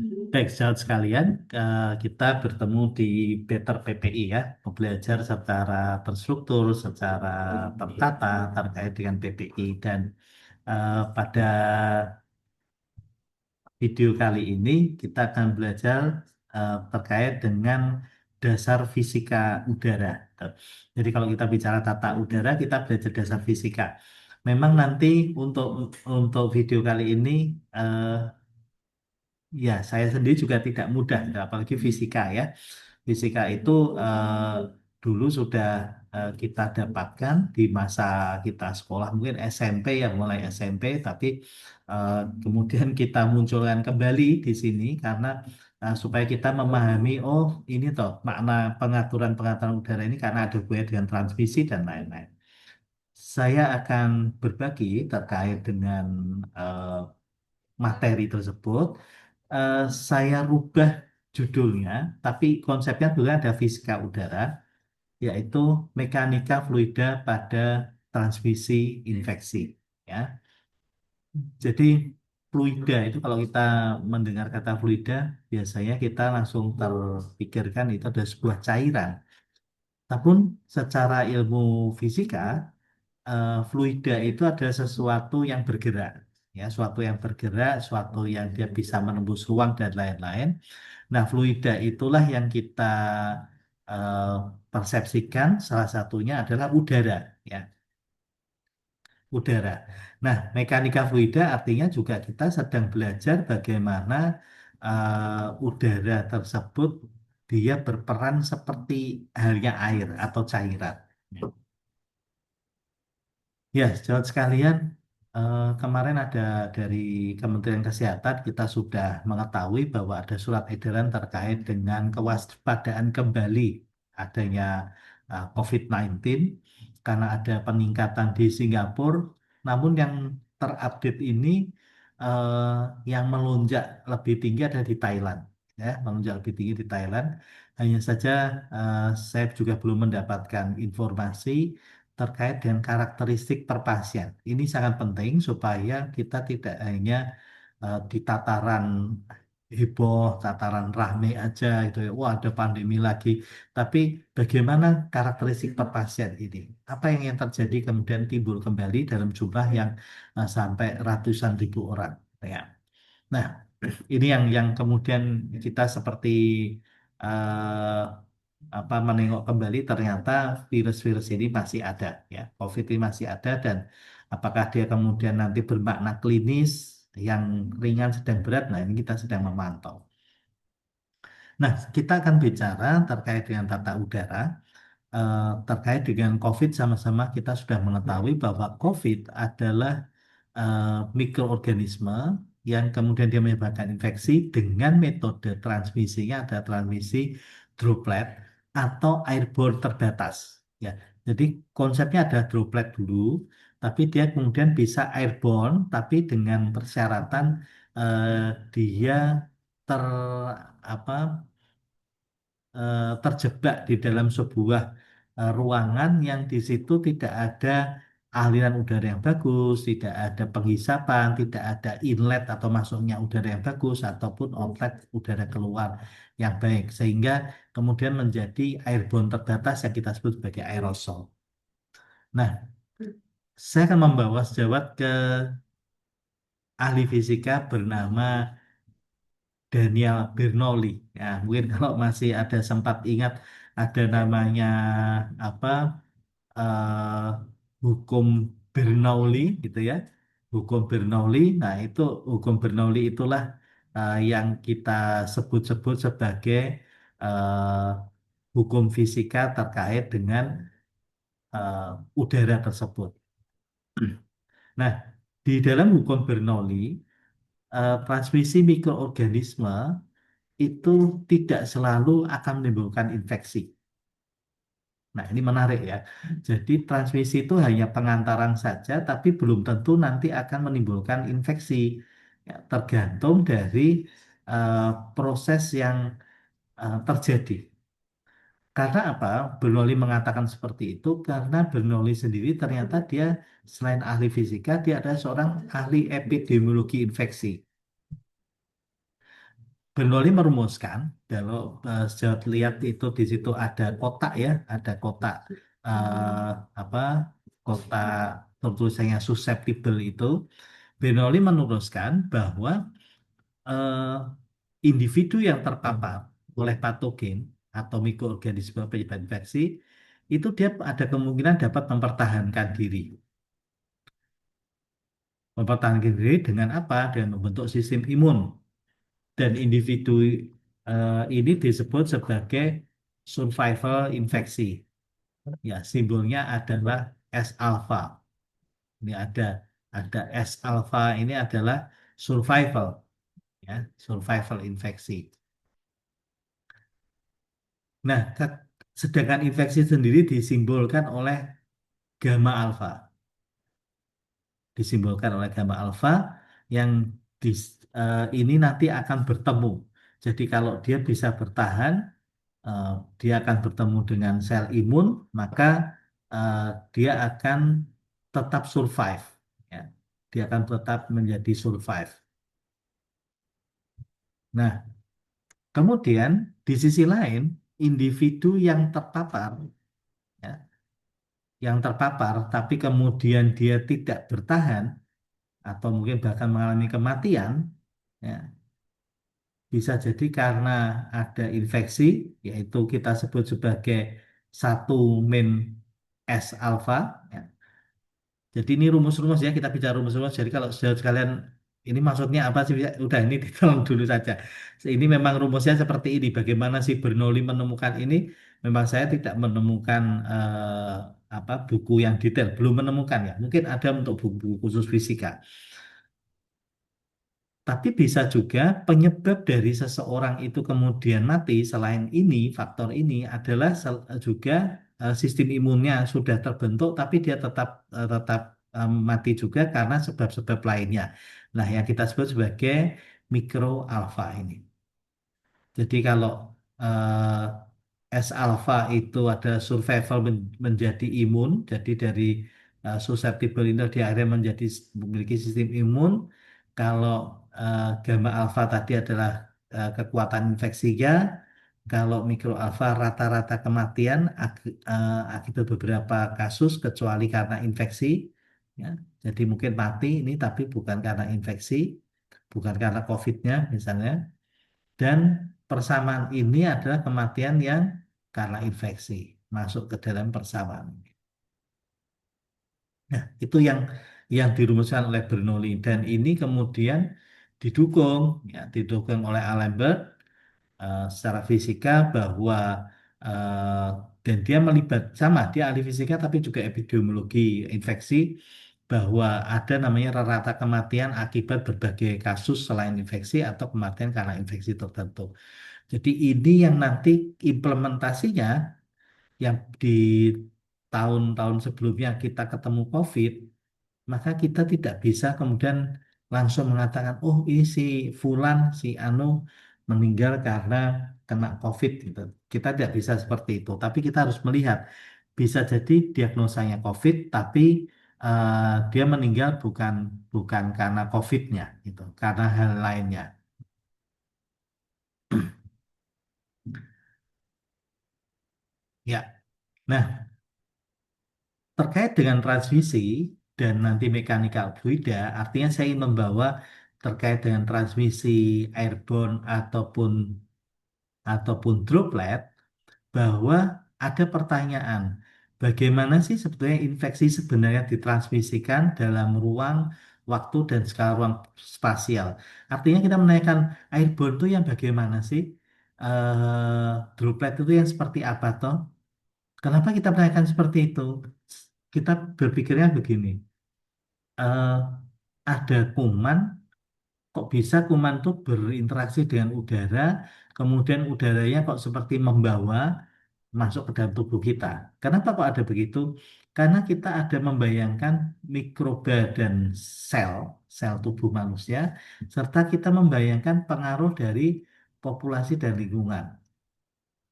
Baik, sahabat sekalian, kita bertemu di Better PPI ya, belajar secara terstruktur, secara tertata terkait dengan PPI dan pada video kali ini kita akan belajar terkait dengan dasar fisika udara. Jadi kalau kita bicara tata udara, kita belajar dasar fisika. Memang nanti untuk video kali ini eh, ya, saya sendiri juga tidak mudah, apalagi fisika ya. Fisika itu dulu sudah kita dapatkan di masa kita sekolah, mungkin SMP ya, mulai SMP, tapi eh, kemudian kita munculkan kembali di sini karena supaya kita memahami, oh ini toh makna pengaturan-pengaturan udara ini karena ada hubungannya dengan transmisi dan lain-lain. Saya akan berbagi terkait dengan eh, materi tersebut. eh, saya rubah judulnya, tapi konsepnya dulu ada fisika udara, yaitu mekanika fluida pada transmisi infeksi. Ya, jadi fluida itu kalau kita mendengar kata fluida, biasanya kita langsung terpikirkan itu ada sebuah cairan. Tapi secara ilmu fisika, fluida itu ada sesuatu yang bergerak. Ya, suatu yang bergerak, suatu yang dia bisa menembus ruang dan lain-lain. Nah, fluida itulah yang kita eh, persepsikan salah satunya adalah udara, ya, udara. Nah, mekanika fluida artinya juga kita sedang belajar bagaimana udara tersebut dia berperan seperti halnya air atau cairan. Ya, sahabat sekalian, kemarin ada dari Kementerian Kesehatan kita sudah mengetahui bahwa ada surat edaran terkait dengan kewaspadaan kembali adanya COVID-19 karena ada peningkatan di Singapura. Namun yang terupdate ini eh, yang melonjak lebih tinggi ada di Thailand, ya, melonjak lebih tinggi di Thailand. Hanya saja saya juga belum mendapatkan informasi terkait dengan karakteristik per pasien. Ini sangat penting supaya kita tidak hanya di tataran heboh, tataran rame aja itu ya. Wah, ada pandemi lagi. Tapi bagaimana karakteristik per pasien ini? Apa yang terjadi kemudian timbul kembali dalam jumlah yang sampai ratusan ribu orang. Ya. Nah, ini yang kemudian kita seperti eh, apa menengok kembali ternyata virus-virus ini masih ada ya. COVID ini masih ada dan apakah dia kemudian nanti bermakna klinis yang ringan sedang berat. Nah, ini kita sedang memantau. Nah, kita akan bicara terkait dengan tata udara. Terkait dengan COVID sama-sama kita sudah mengetahui bahwa COVID adalah eh, mikroorganisme yang kemudian dia menyebabkan infeksi dengan metode transmisinya ada transmisi droplet atau airborne terbatas. Ya, jadi konsepnya ada droplet dulu, tapi dia kemudian bisa airborne, tapi dengan persyaratan eh, dia ter apa terjebak di dalam sebuah ruangan yang di situ tidak ada aliran udara yang bagus, tidak ada penghisapan, tidak ada inlet atau masuknya udara yang bagus, ataupun outlet udara keluar yang baik, sehingga kemudian menjadi airborne terbatas yang kita sebut sebagai aerosol. Nah, saya akan membawa sejawat ke ahli fisika bernama Daniel Bernoulli. Ya, mungkin kalau masih ada sempat ingat ada namanya apa eh, hukum Bernoulli gitu ya. Hukum Bernoulli. Nah, itu hukum Bernoulli itulah yang kita sebut-sebut sebagai eh, hukum fisika terkait dengan udara tersebut. Nah, di dalam hukum Bernoulli, transmisi mikroorganisme itu tidak selalu akan menimbulkan infeksi. Nah, ini menarik ya. Jadi transmisi itu hanya pengantaran saja, tapi belum tentu nanti akan menimbulkan infeksi. Ya, tergantung dari eh, proses yang terjadi. Karena apa? Bernoulli mengatakan seperti itu karena Bernoulli sendiri ternyata dia selain ahli fisika, dia adalah seorang ahli epidemiologi infeksi. Bernoulli merumuskan kalau saya lihat itu di situ ada kotak ya, ada kotak eh, apa kotak tertulisannya susceptible itu. Bernoulli meneruskan bahwa eh, individu yang terpapar oleh patogen atau mikroorganisme penyebab infeksi itu dia ada kemungkinan dapat mempertahankan diri. Mempertahankan diri dengan apa? Dengan membentuk sistem imun. Dan individu ini disebut sebagai survival infeksi. Ya, simbolnya adalah S alpha. Ini ada S alpha ini adalah survival ya, survival infeksi. Nah, sedangkan infeksi sendiri disimbolkan oleh gamma alpha, disimbolkan oleh gamma alpha yang ini nanti akan bertemu. Jadi kalau dia bisa bertahan, eh, dia akan bertemu dengan sel imun, maka eh, dia akan tetap survive. Ya. Dia akan tetap menjadi survive. Nah, kemudian di sisi lain, individu yang terpapar, ya, yang terpapar, tapi kemudian dia tidak bertahan atau mungkin bahkan mengalami kematian, ya, bisa jadi karena ada infeksi, yaitu kita sebut sebagai satu min S alpha. Ya. Jadi ini rumus-rumus ya, kita bicara rumus-rumus. Jadi kalau saudara sekalian ini maksudnya apa sih? Udah ini ditolong dulu saja. Ini memang rumusnya seperti ini. Bagaimana si Bernoulli menemukan ini? Memang saya tidak menemukan apa buku yang detail, belum menemukan ya. Mungkin ada untuk buku khusus fisika. Tapi bisa juga penyebab dari seseorang itu kemudian mati selain ini, faktor ini adalah juga sistem imunnya sudah terbentuk tapi dia tetap mati juga karena sebab-sebab lainnya. Nah, yang kita sebut sebagai mikro alfa ini. Jadi kalau S alpha itu ada survival menjadi imun, jadi dari susceptible itu dia akhirnya memiliki sistem imun. Kalau gamma alpha tadi adalah kekuatan infeksinya, kalau mikro alpha rata-rata kematian akibat beberapa kasus kecuali karena infeksi, ya. Jadi mungkin mati ini tapi bukan karena infeksi, bukan karena COVID-nya misalnya. Dan persamaan ini adalah kematian yang karena infeksi, masuk ke dalam persamaan. Nah, itu yang dirumuskan oleh Bernoulli dan ini kemudian didukung didukung oleh Alembert secara fisika bahwa eh, dan dia melibat sama dia ahli fisika tapi juga epidemiologi infeksi bahwa ada namanya rata kematian akibat berbagai kasus selain infeksi atau kematian karena infeksi tertentu. Jadi ini yang nanti implementasinya yang di tahun-tahun sebelumnya kita ketemu COVID, maka kita tidak bisa kemudian langsung mengatakan, oh ini si Fulan, si Anu meninggal karena kena COVID gitu. Kita tidak bisa seperti itu, tapi kita harus melihat bisa jadi diagnosanya COVID, tapi dia meninggal bukan bukan karena COVID-nya, gitu, karena hal lainnya. Ya, nah terkait dengan transmisi dan nanti mekanikal fluida, artinya saya ingin membawa terkait dengan transmisi airborne ataupun droplet bahwa ada pertanyaan, bagaimana sih sebetulnya infeksi sebenarnya ditransmisikan dalam ruang, waktu, dan skala ruang spasial. Artinya kita menanyakan airborne itu yang bagaimana sih? Droplet itu yang seperti apa toh? Kenapa kita menanyakan seperti itu? Kita berpikirnya begini, eh, ada kuman, kok bisa kuman itu berinteraksi dengan udara, kemudian udaranya kok seperti membawa masuk ke dalam tubuh kita. Kenapa kok ada begitu? Karena kita ada membayangkan mikroba dan sel, sel tubuh manusia, serta kita membayangkan pengaruh dari populasi dan lingkungan.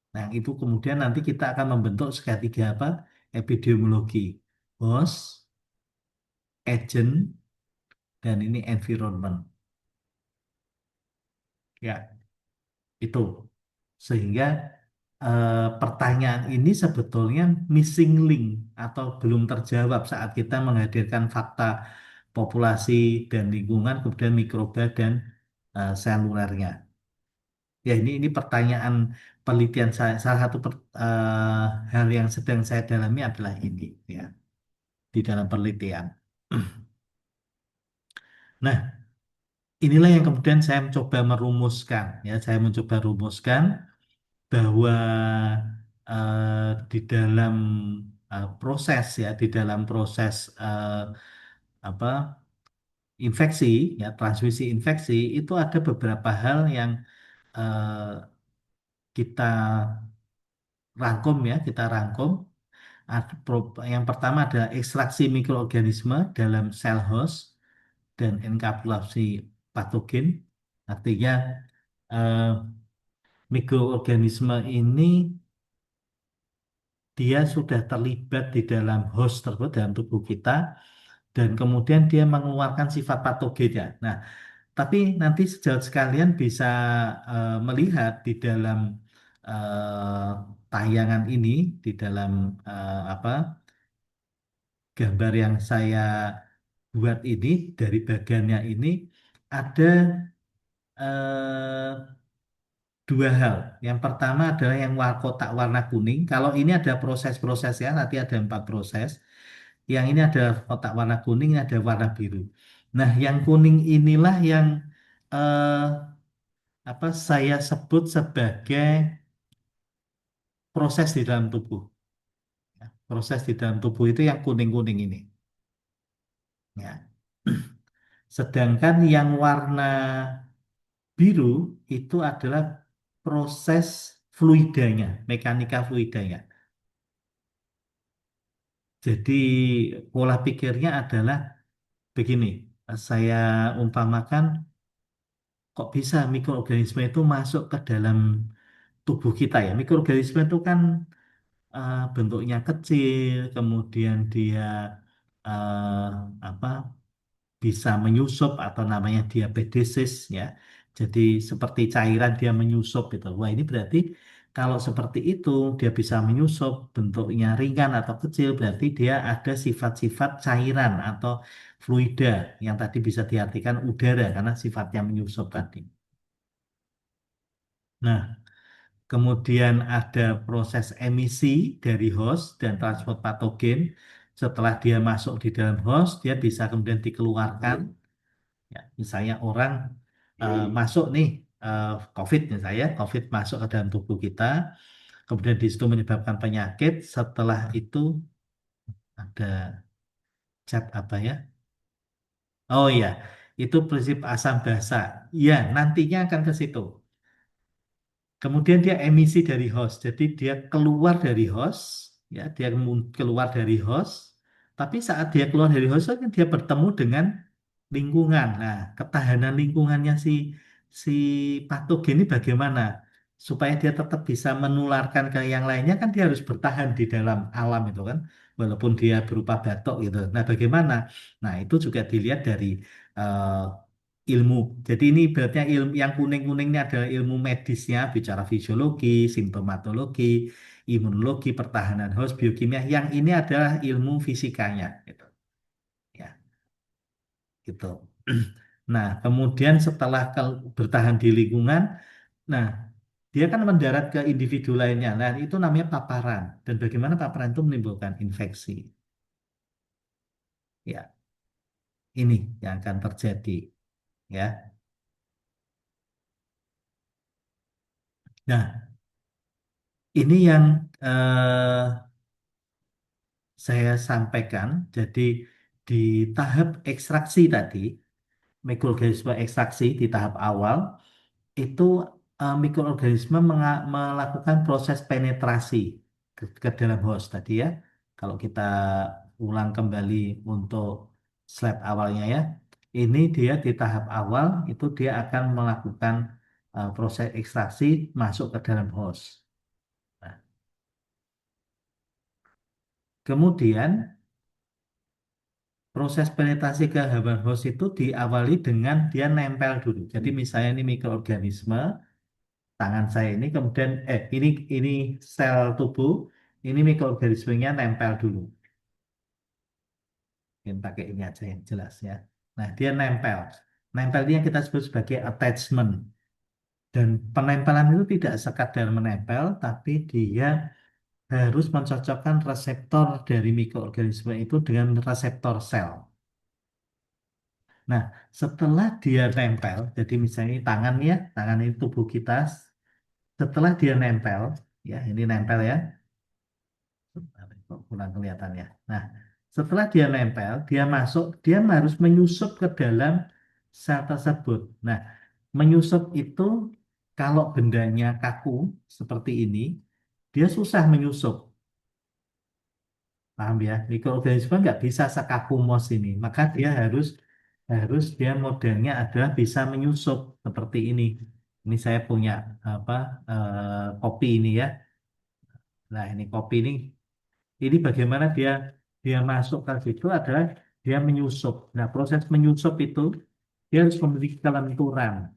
Nah, itu kemudian nanti kita akan membentuk segitiga apa? Epidemiologi. Host, agent, dan ini environment. Ya. Itu. Sehingga pertanyaan ini sebetulnya missing link atau belum terjawab saat kita menghadirkan fakta populasi dan lingkungan, kemudian mikroba dan selulernya. Ya ini pertanyaan penelitian saya. Salah satu hal yang sedang saya dalami adalah ini ya di dalam penelitian. Nah, inilah yang kemudian saya mencoba merumuskan ya. Saya mencoba rumuskan bahwa di dalam proses ya, di dalam proses apa infeksi ya, transmisi infeksi itu ada beberapa hal yang eh, kita rangkum ya, kita rangkum. Yang pertama adalah ekstraksi mikroorganisme dalam sel host dan enkapsulasi patogen. Artinya eh, mikroorganisme ini dia sudah terlibat di dalam host tersebut dalam tubuh kita dan kemudian dia mengeluarkan sifat patogennya. Nah, tapi nanti sejauh sekalian bisa melihat di dalam eh, tayangan ini, di dalam apa gambar yang saya buat ini dari bagiannya ini ada eh, dua hal. Yang pertama adalah yang kotak warna kuning. Kalau ini ada proses-proses ya, nanti ada 4 proses. Yang ini ada kotak warna kuning, ini ada warna biru. Nah, yang kuning inilah yang eh, apa saya sebut sebagai proses di dalam tubuh. Proses di dalam tubuh itu yang kuning-kuning ini. Ya. Sedangkan yang warna biru itu adalah proses fluidanya, mekanika fluidanya. Jadi pola pikirnya adalah begini, saya umpamakan kok bisa mikroorganisme itu masuk ke dalam tubuh kita ya. Mikroorganisme itu kan bentuknya kecil, kemudian dia eh, apa bisa menyusup atau namanya diabetesis ya. Jadi seperti cairan dia menyusup gitu. Wah ini berarti kalau seperti itu dia bisa menyusup bentuknya ringan atau kecil berarti dia ada sifat-sifat cairan atau fluida yang tadi bisa diartikan udara karena sifatnya menyusup tadi. Nah, kemudian ada proses emisi dari host dan transport patogen. Setelah dia masuk di dalam host, dia bisa kemudian dikeluarkan. Ya, misalnya orang masuk nih COVID misalnya, COVID masuk ke dalam tubuh kita, kemudian di situ menyebabkan penyakit. Setelah itu ada zat apa ya? Oh iya, itu prinsip asam basa. Iya, nantinya akan ke situ. Kemudian dia emisi dari host. Jadi dia keluar dari host, ya, dia keluar dari host. Tapi saat dia keluar dari host, kan dia bertemu dengan lingkungan. Nah, ketahanan lingkungannya si patogen ini bagaimana? Supaya dia tetap bisa menularkan ke yang lainnya, kan dia harus bertahan di dalam alam itu kan, walaupun dia berupa batuk gitu. Nah, bagaimana? Nah, itu juga dilihat dari eh, ilmu. Jadi ini ibaratnya ilmu yang kuning-kuning ini adalah ilmu medisnya, bicara fisiologi, simptomatologi, imunologi, pertahanan host, biokimia. Yang ini adalah ilmu fisikanya, gitu. Ya, gitu. Nah, kemudian setelah bertahan di lingkungan, nah dia kan mendarat ke individu lainnya. Nah, itu namanya paparan. Dan bagaimana paparan itu menimbulkan infeksi. Ya, ini yang akan terjadi. Ya, nah ini yang eh, saya sampaikan. Jadi di tahap ekstraksi tadi, mikroorganisme ekstraksi di tahap awal itu mikroorganisme melakukan proses penetrasi ke dalam host tadi ya. Kalau kita ulang kembali untuk slide awalnya ya, ini dia di tahap awal itu dia akan melakukan proses ekstraksi masuk ke dalam host. Nah, kemudian proses penetrasi ke hewan host itu diawali dengan dia nempel dulu. Jadi misalnya ini mikroorganisme, tangan saya ini kemudian ini sel tubuh, ini mikroorganismenya nempel dulu. Mungkin pakai ini aja yang jelas ya. Nah, dia nempel. Nempel ini yang kita sebut sebagai attachment. Dan penempelan itu tidak sekadar menempel, tapi dia harus mencocokkan reseptor dari mikroorganisme itu dengan reseptor sel. Nah, setelah dia nempel, jadi misalnya ini tangan ya, tangan ini tubuh kita, setelah dia nempel, ya ini nempel ya, kok kurang kelihatan ya. Nah, setelah dia nempel, dia masuk, dia harus menyusup ke dalam sel tersebut. Nah, menyusup itu kalau bendanya kaku seperti ini, dia susah menyusup. Paham ya? Mikroorganisme nggak bisa sekaku mos ini. Maka dia harus dia modelnya adalah bisa menyusup seperti ini. Ini saya punya apa kopi ini ya. Nah, ini kopi ini bagaimana dia dia masuk ke situ adalah dia menyusup. Nah, proses menyusup itu dia harus memiliki kelenturan.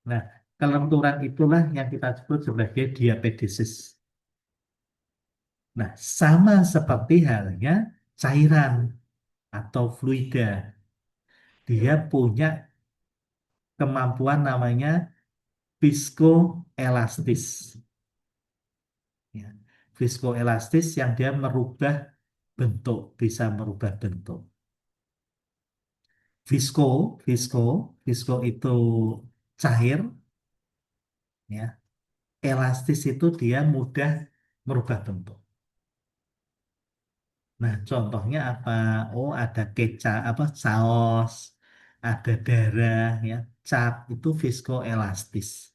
Nah, kelenturan itulah yang kita sebut sebagai diapedesis. Nah, sama seperti halnya cairan atau fluida. Dia punya kemampuan namanya viskoelastis. Ya. Viskoelastis yang dia merubah bentuk, bisa merubah bentuk. Visko, visko, visko itu cair, ya. Elastis itu dia mudah merubah bentuk. Nah, contohnya apa? Oh, ada kecap, apa saus, ada darah, ya. Cat itu viskoelastis.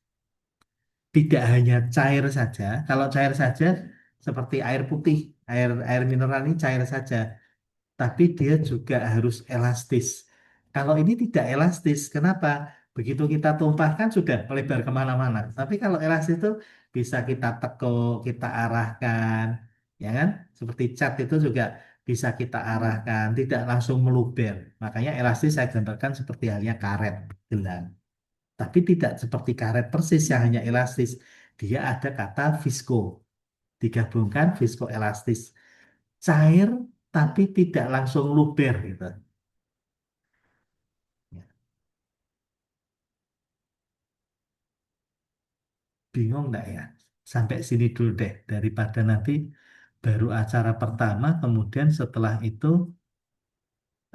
Tidak hanya cair saja. Kalau cair saja seperti air putih, air mineral ini cair saja, tapi dia juga harus elastis. Kalau ini tidak elastis, kenapa? Begitu kita tumpahkan sudah melebar kemana-mana. Tapi kalau elastis itu bisa kita tekuk, kita arahkan, ya kan? Seperti cat itu juga bisa kita arahkan, tidak langsung meluber. Makanya elastis saya gambarkan seperti halnya karet gelang. Tapi tidak seperti karet persis yang hanya elastis. Dia ada kata visko. Digabungkan viskoelastis. Cair tapi tidak langsung luber gitu. Ya, bingung nggak ya? Sampai sini dulu deh. Daripada nanti baru acara pertama, kemudian setelah itu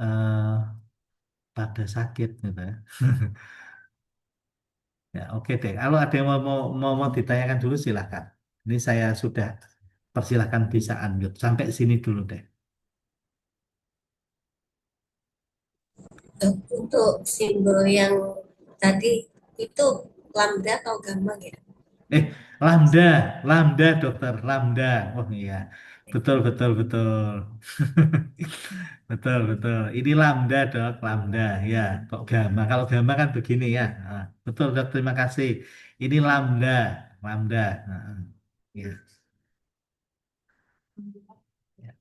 eh, pada sakit gitu ya. Ya, oke deh. Kalau ada yang mau ditanyakan dulu silahkan. Ini saya sudah persilahkan bisa unmute. Sampai sini dulu deh. Untuk simbol yang tadi itu lambda atau gamma ya? Eh, lambda, lambda dokter, lambda. Oh iya, betul, betul, betul. Betul, betul. Ini lambda dok, lambda. Ya, kok gamma? Kalau gamma kan begini ya. Ah, betul dok, terima kasih. Ini lambda, lambda. Ah, ya. Ya.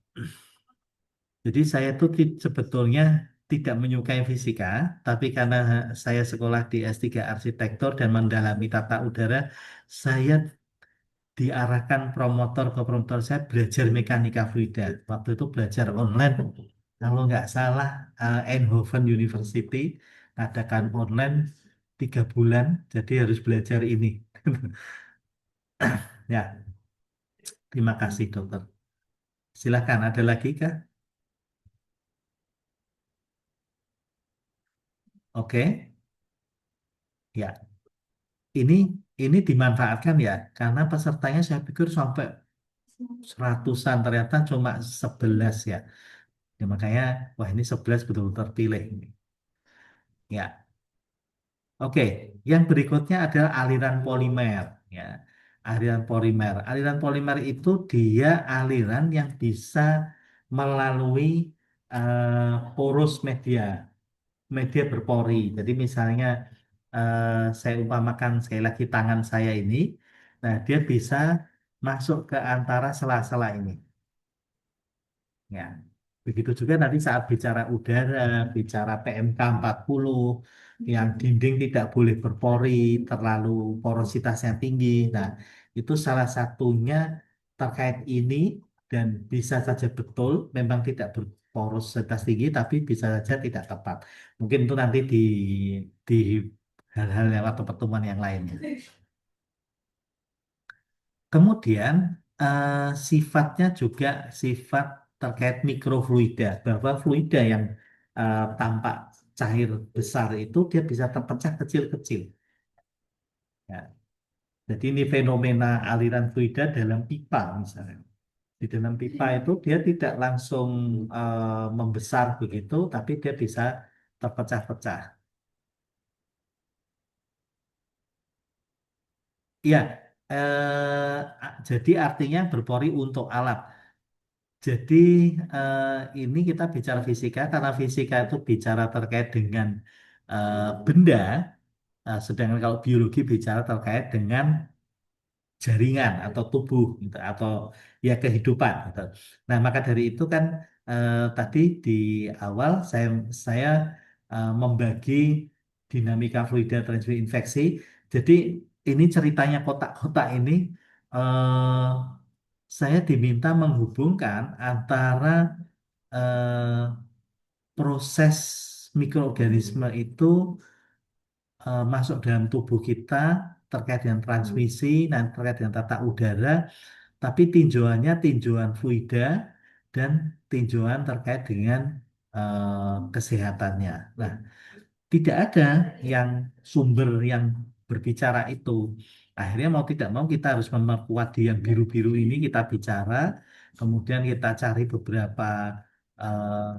Jadi saya tuh sebetulnya tidak menyukai fisika, tapi karena saya sekolah di S3 Arsitektur dan mendalami tata udara, saya diarahkan promotor ke promotor saya belajar mekanika fluida. Waktu itu belajar online, kalau nggak salah Eindhoven University adakan online 3 bulan, jadi harus belajar ini. Ya, terima kasih dokter. Silakan, ada lagi kah? Oke, ya. Ini ini dimanfaatkan ya, karena pesertanya saya pikir sampai seratusan, ternyata cuma 11 ya. Ya makanya, wah ini 11 betul-betul terpilih. Ya, oke, yang berikutnya adalah aliran polimer. Ya, aliran polimer itu dia aliran yang bisa melalui porus media berpori. Jadi misalnya saya umpamakan sekali lagi tangan saya ini, nah dia bisa masuk ke antara sela-sela ini. Ya, begitu juga nanti saat bicara udara, bicara PMK 40. yang dinding tidak boleh berpori, terlalu porositasnya tinggi. Nah, itu salah satunya terkait ini dan bisa saja betul memang tidak berporositas tinggi, tapi bisa saja tidak tepat. Mungkin itu nanti di hal-hal yang atau pertemuan yang lainnya. Kemudian eh, sifatnya juga sifat terkait mikrofluida, bahwa fluida yang tampak cair besar itu dia bisa terpecah kecil-kecil. Ya. Jadi ini fenomena aliran fluida dalam pipa misalnya. Di dalam pipa itu dia tidak langsung membesar begitu, tapi dia bisa terpecah-pecah. Iya, jadi artinya berpori untuk alat. Jadi eh, ini kita bicara fisika karena fisika itu bicara terkait dengan benda, sedangkan kalau biologi bicara terkait dengan jaringan atau tubuh gitu, atau ya kehidupan gitu. Nah, maka dari itu kan tadi di awal saya membagi dinamika fluida transmisi infeksi. Jadi ini ceritanya kotak-kotak ini eh, saya diminta menghubungkan antara eh, proses mikroorganisme itu masuk dalam tubuh kita terkait dengan transmisi dan terkait dengan tata udara, tapi tinjauannya tinjauan fluida dan tinjauan terkait dengan kesehatannya. Nah, tidak ada yang sumber yang berbicara itu. Akhirnya mau tidak mau kita harus memperkuat di yang biru-biru ini kita bicara, kemudian kita cari beberapa eh,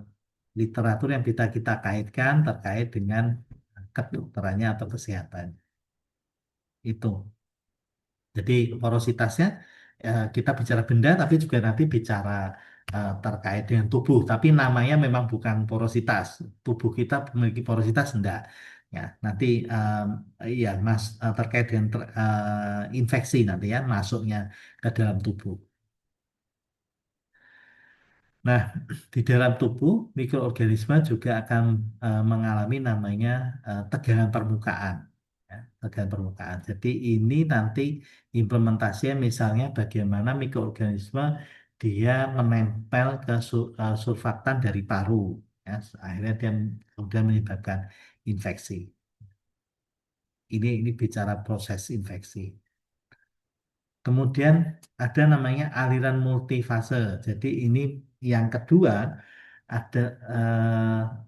literatur yang bisa kita kaitkan terkait dengan kedokterannya atau kesehatan itu. Jadi porositasnya kita bicara benda tapi juga nanti bicara terkait dengan tubuh. Tapi namanya memang bukan porositas. Tubuh kita memiliki porositas enggak. Ya, nanti ya Mas terkait dengan infeksi nanti ya masuknya ke dalam tubuh. Nah, di dalam tubuh mikroorganisme juga akan mengalami namanya tegangan permukaan. Ya, tegangan permukaan. Jadi ini nanti implementasinya misalnya bagaimana mikroorganisme dia menempel ke surfaktan dari paru. Ya, akhirnya dia kemudian menyebabkan infeksi. Ini bicara proses infeksi. Kemudian ada namanya aliran multifase. Jadi ini yang kedua ada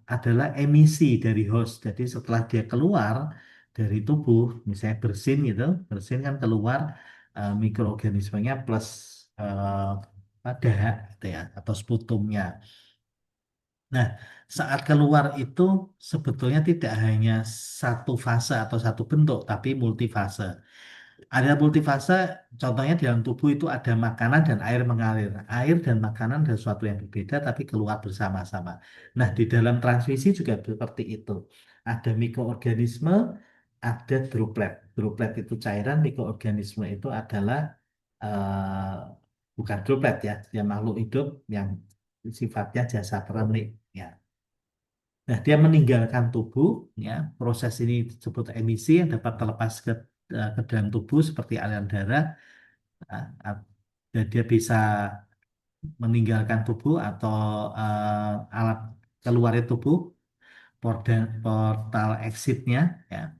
adalah emisi dari host. Jadi setelah dia keluar dari tubuh, misalnya bersin gitu, bersin kan keluar mikroorganismenya plus dahak gitu ya atau sputumnya. Nah, saat keluar itu sebetulnya tidak hanya satu fase atau satu bentuk, tapi multifase. Ada multifase, contohnya di dalam tubuh itu ada makanan dan air mengalir. Air dan makanan adalah sesuatu yang berbeda, tapi keluar bersama-sama. Nah, di dalam transmisi juga seperti itu. Ada mikroorganisme, ada droplet. Droplet itu cairan, mikroorganisme itu adalah eh, bukan droplet ya, dia makhluk hidup yang sifatnya jasa teranik. Ya. Nah, dia meninggalkan tubuh, ya. Proses ini disebut emisi yang dapat terlepas ke dalam tubuh seperti aliran darah, ah, ah, dan dia bisa meninggalkan tubuh atau alat keluarnya tubuh, portal exitnya, ya.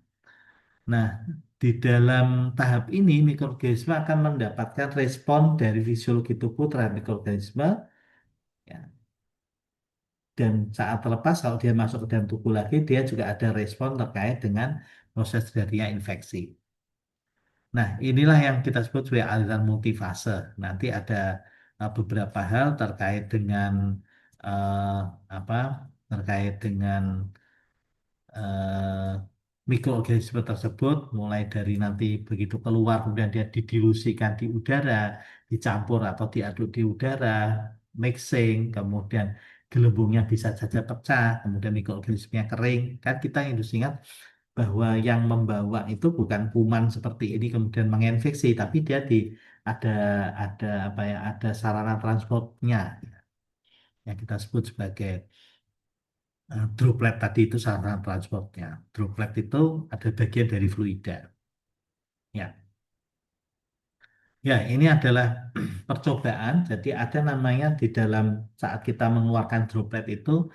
Nah, di dalam tahap ini mikroorganisme akan mendapatkan respon dari fisiologi tubuh terhadap mikroorganisme, ya. Dan saat terlepas kalau dia masuk ke dalam tubuh lagi, dia juga ada respon terkait dengan proses terjadinya infeksi. Nah, inilah yang kita sebut sebagai aliran multifase. Nanti ada beberapa hal terkait dengan eh, apa? Terkait dengan eh, mikroorganisme tersebut, mulai dari nanti begitu keluar, kemudian dia didilusikan di udara, dicampur atau diaduk di udara, mixing, kemudian gelembungnya bisa saja pecah, kemudian mikroorganismenya kering. Kan kita harus ingat bahwa yang membawa itu bukan kuman seperti ini kemudian menginfeksi, tapi dia ada ada apa ya, ada sarana transportnya yang kita sebut sebagai Droplet tadi itu saluran transportnya. Droplet itu ada bagian dari fluida. Ya, ya ini adalah percobaan. Jadi ada namanya di dalam saat kita mengeluarkan droplet itu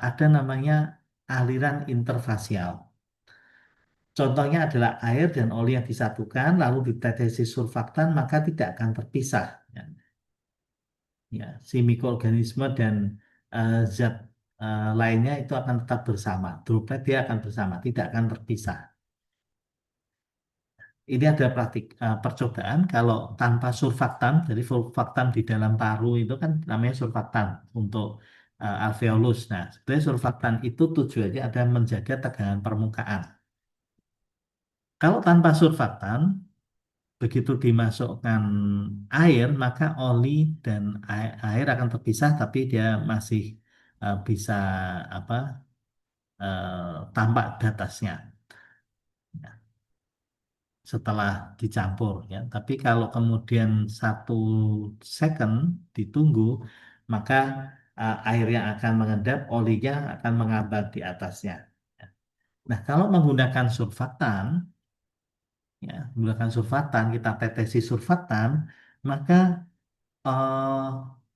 ada namanya aliran interfasial. Contohnya adalah air dan oli yang disatukan lalu ditetesi surfaktan maka tidak akan terpisah. Ya, ya, si mikroorganisme dan zat lainnya itu akan tetap bersama. Droplet dia akan bersama, tidak akan terpisah. Ini ada percobaan kalau tanpa surfaktan, jadi surfaktan di dalam paru itu kan namanya surfaktan untuk alveolus. Nah, sebenarnya surfaktan itu tujuannya ada menjaga tegangan permukaan. Kalau tanpa surfaktan, begitu dimasukkan air, maka oli dan air akan terpisah, tapi dia masih bisa apa tampak di atasnya. Setelah dicampur ya. Tapi kalau kemudian 1 second ditunggu, maka air yang akan mengendap, olinya akan mengambang di atasnya. Ya. Nah, kalau menggunakan surfaktan, ya, menggunakan surfaktan, kita tetesi surfaktan, maka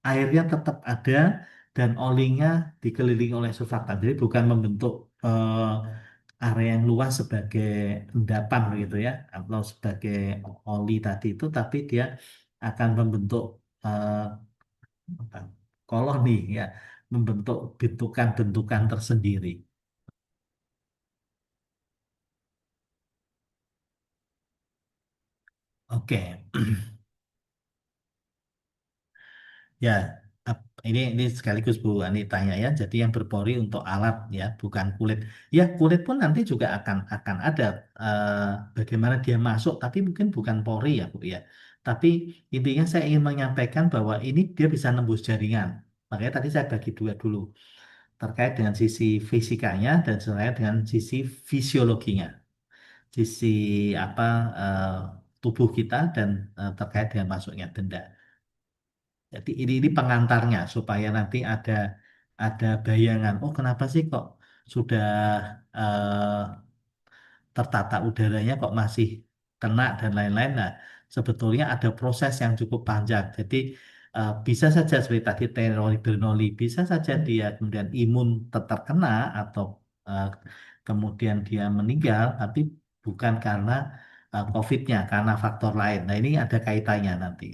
airnya tetap ada dan olinya dikelilingi oleh surfaktan. Jadi bukan membentuk area yang luas sebagai endapan gitu ya, atau sebagai oli tadi itu, tapi dia akan membentuk eh, apa, koloni ya, membentuk bentukan-bentukan tersendiri. Oke. Ya, ini sekaligus Bu Ani tanya ya. Jadi yang berpori untuk alat ya, bukan kulit. Ya, kulit pun nanti juga akan ada bagaimana dia masuk, tapi mungkin bukan pori ya Bu ya. Tapi intinya saya ingin menyampaikan bahwa ini dia bisa nembus jaringan. Makanya tadi saya bagi dua dulu terkait dengan sisi fisikanya dan terkait dengan sisi fisiologinya, sisi apa eh, tubuh kita dan terkait dengan masuknya benda. Jadi ini pengantarnya supaya nanti ada bayangan. Oh, kenapa sih kok sudah eh, tertata udaranya kok masih kena dan lain-lain. Nah, sebetulnya ada proses yang cukup panjang. Jadi bisa saja seperti tadi tenori Bernoulli, bisa saja dia kemudian imun tetap kena atau eh, kemudian dia meninggal, tapi bukan karena COVID-nya, karena faktor lain. Nah, ini ada kaitannya nanti.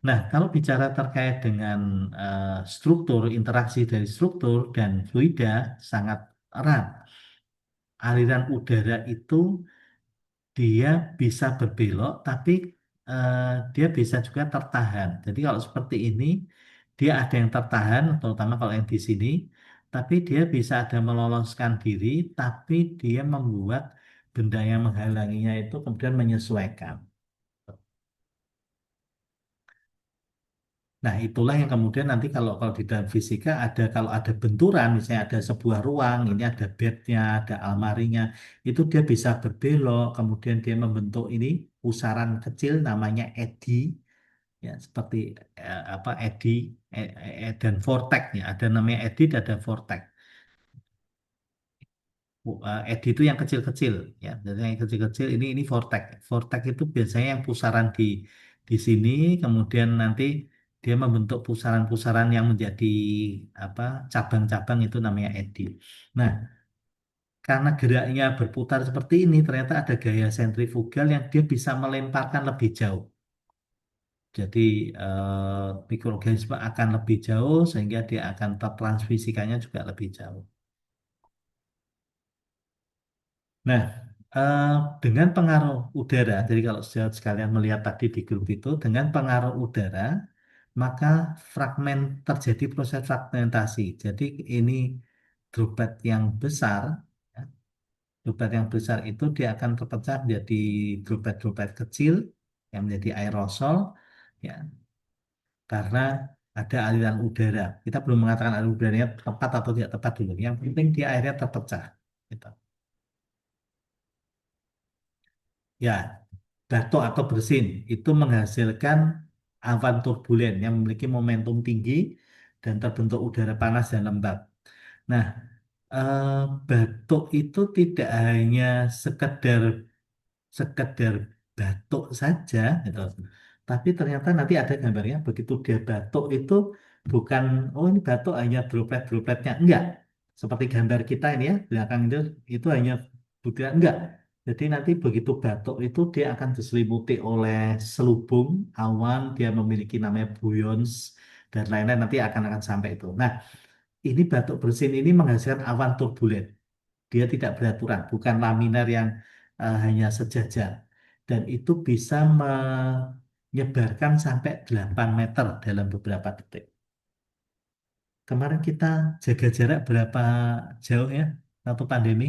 Nah, kalau bicara terkait dengan struktur, interaksi dari struktur dan fluida sangat erat. Aliran udara itu dia bisa berbelok, tapi eh, dia bisa juga tertahan. Jadi kalau seperti ini, dia ada yang tertahan, terutama kalau yang di sini, tapi dia bisa ada meloloskan diri, tapi dia membuat benda yang menghalanginya itu kemudian menyesuaikan. Nah, itulah yang kemudian nanti kalau di dalam fisika ada kalau ada benturan, misalnya ada sebuah ruang, ini ada bednya, ada almarinya, itu dia bisa berbelok, kemudian dia membentuk ini pusaran kecil namanya eddy, ya seperti apa eddy dan vortex ya, ada namanya eddy dan ada vortex. Eddy itu yang kecil-kecil ya, jadi yang kecil-kecil ini vortex. Vortex itu biasanya yang pusaran di sini, kemudian nanti dia membentuk pusaran-pusaran yang menjadi apa cabang-cabang itu namanya eddy. Nah, karena geraknya berputar seperti ini, ternyata ada gaya sentrifugal yang dia bisa melemparkan lebih jauh. Jadi mikroorganisme akan lebih jauh sehingga dia akan tertransmisikannya juga lebih jauh. Nah, eh, dengan pengaruh udara, jadi kalau sekalian melihat tadi di grup itu, dengan pengaruh udara, maka terjadi proses fragmentasi. Jadi ini droplet yang besar, ya, droplet yang besar itu dia akan terpecah menjadi droplet-droplet kecil yang menjadi aerosol, ya, karena ada aliran udara. Kita belum mengatakan aliran udaranya tepat atau tidak tepat dulu. Yang penting dia akhirnya terpecah. Gitu. Ya, batok atau bersin itu menghasilkan awan turbulen yang memiliki momentum tinggi dan terbentuk udara panas dan lembab. Nah, eh, batuk itu tidak hanya sekedar sekedar batuk saja gitu. Tapi ternyata nanti ada gambarnya begitu dia batuk itu bukan oh ini batuk hanya droplet-dropletnya enggak. Seperti gambar kita ini ya, belakang itu hanya butiran enggak. Jadi nanti begitu batuk itu dia akan diselimuti oleh selubung awan, dia memiliki namanya buyons dan lain-lain nanti akan sampai itu. Nah, ini batuk bersin ini menghasilkan awan turbulen. Dia tidak beraturan, bukan laminar yang hanya sejajar. Dan itu bisa menyebarkan sampai 8 meter dalam beberapa detik. Kemarin kita jaga jarak berapa jauh ya waktu pandemi?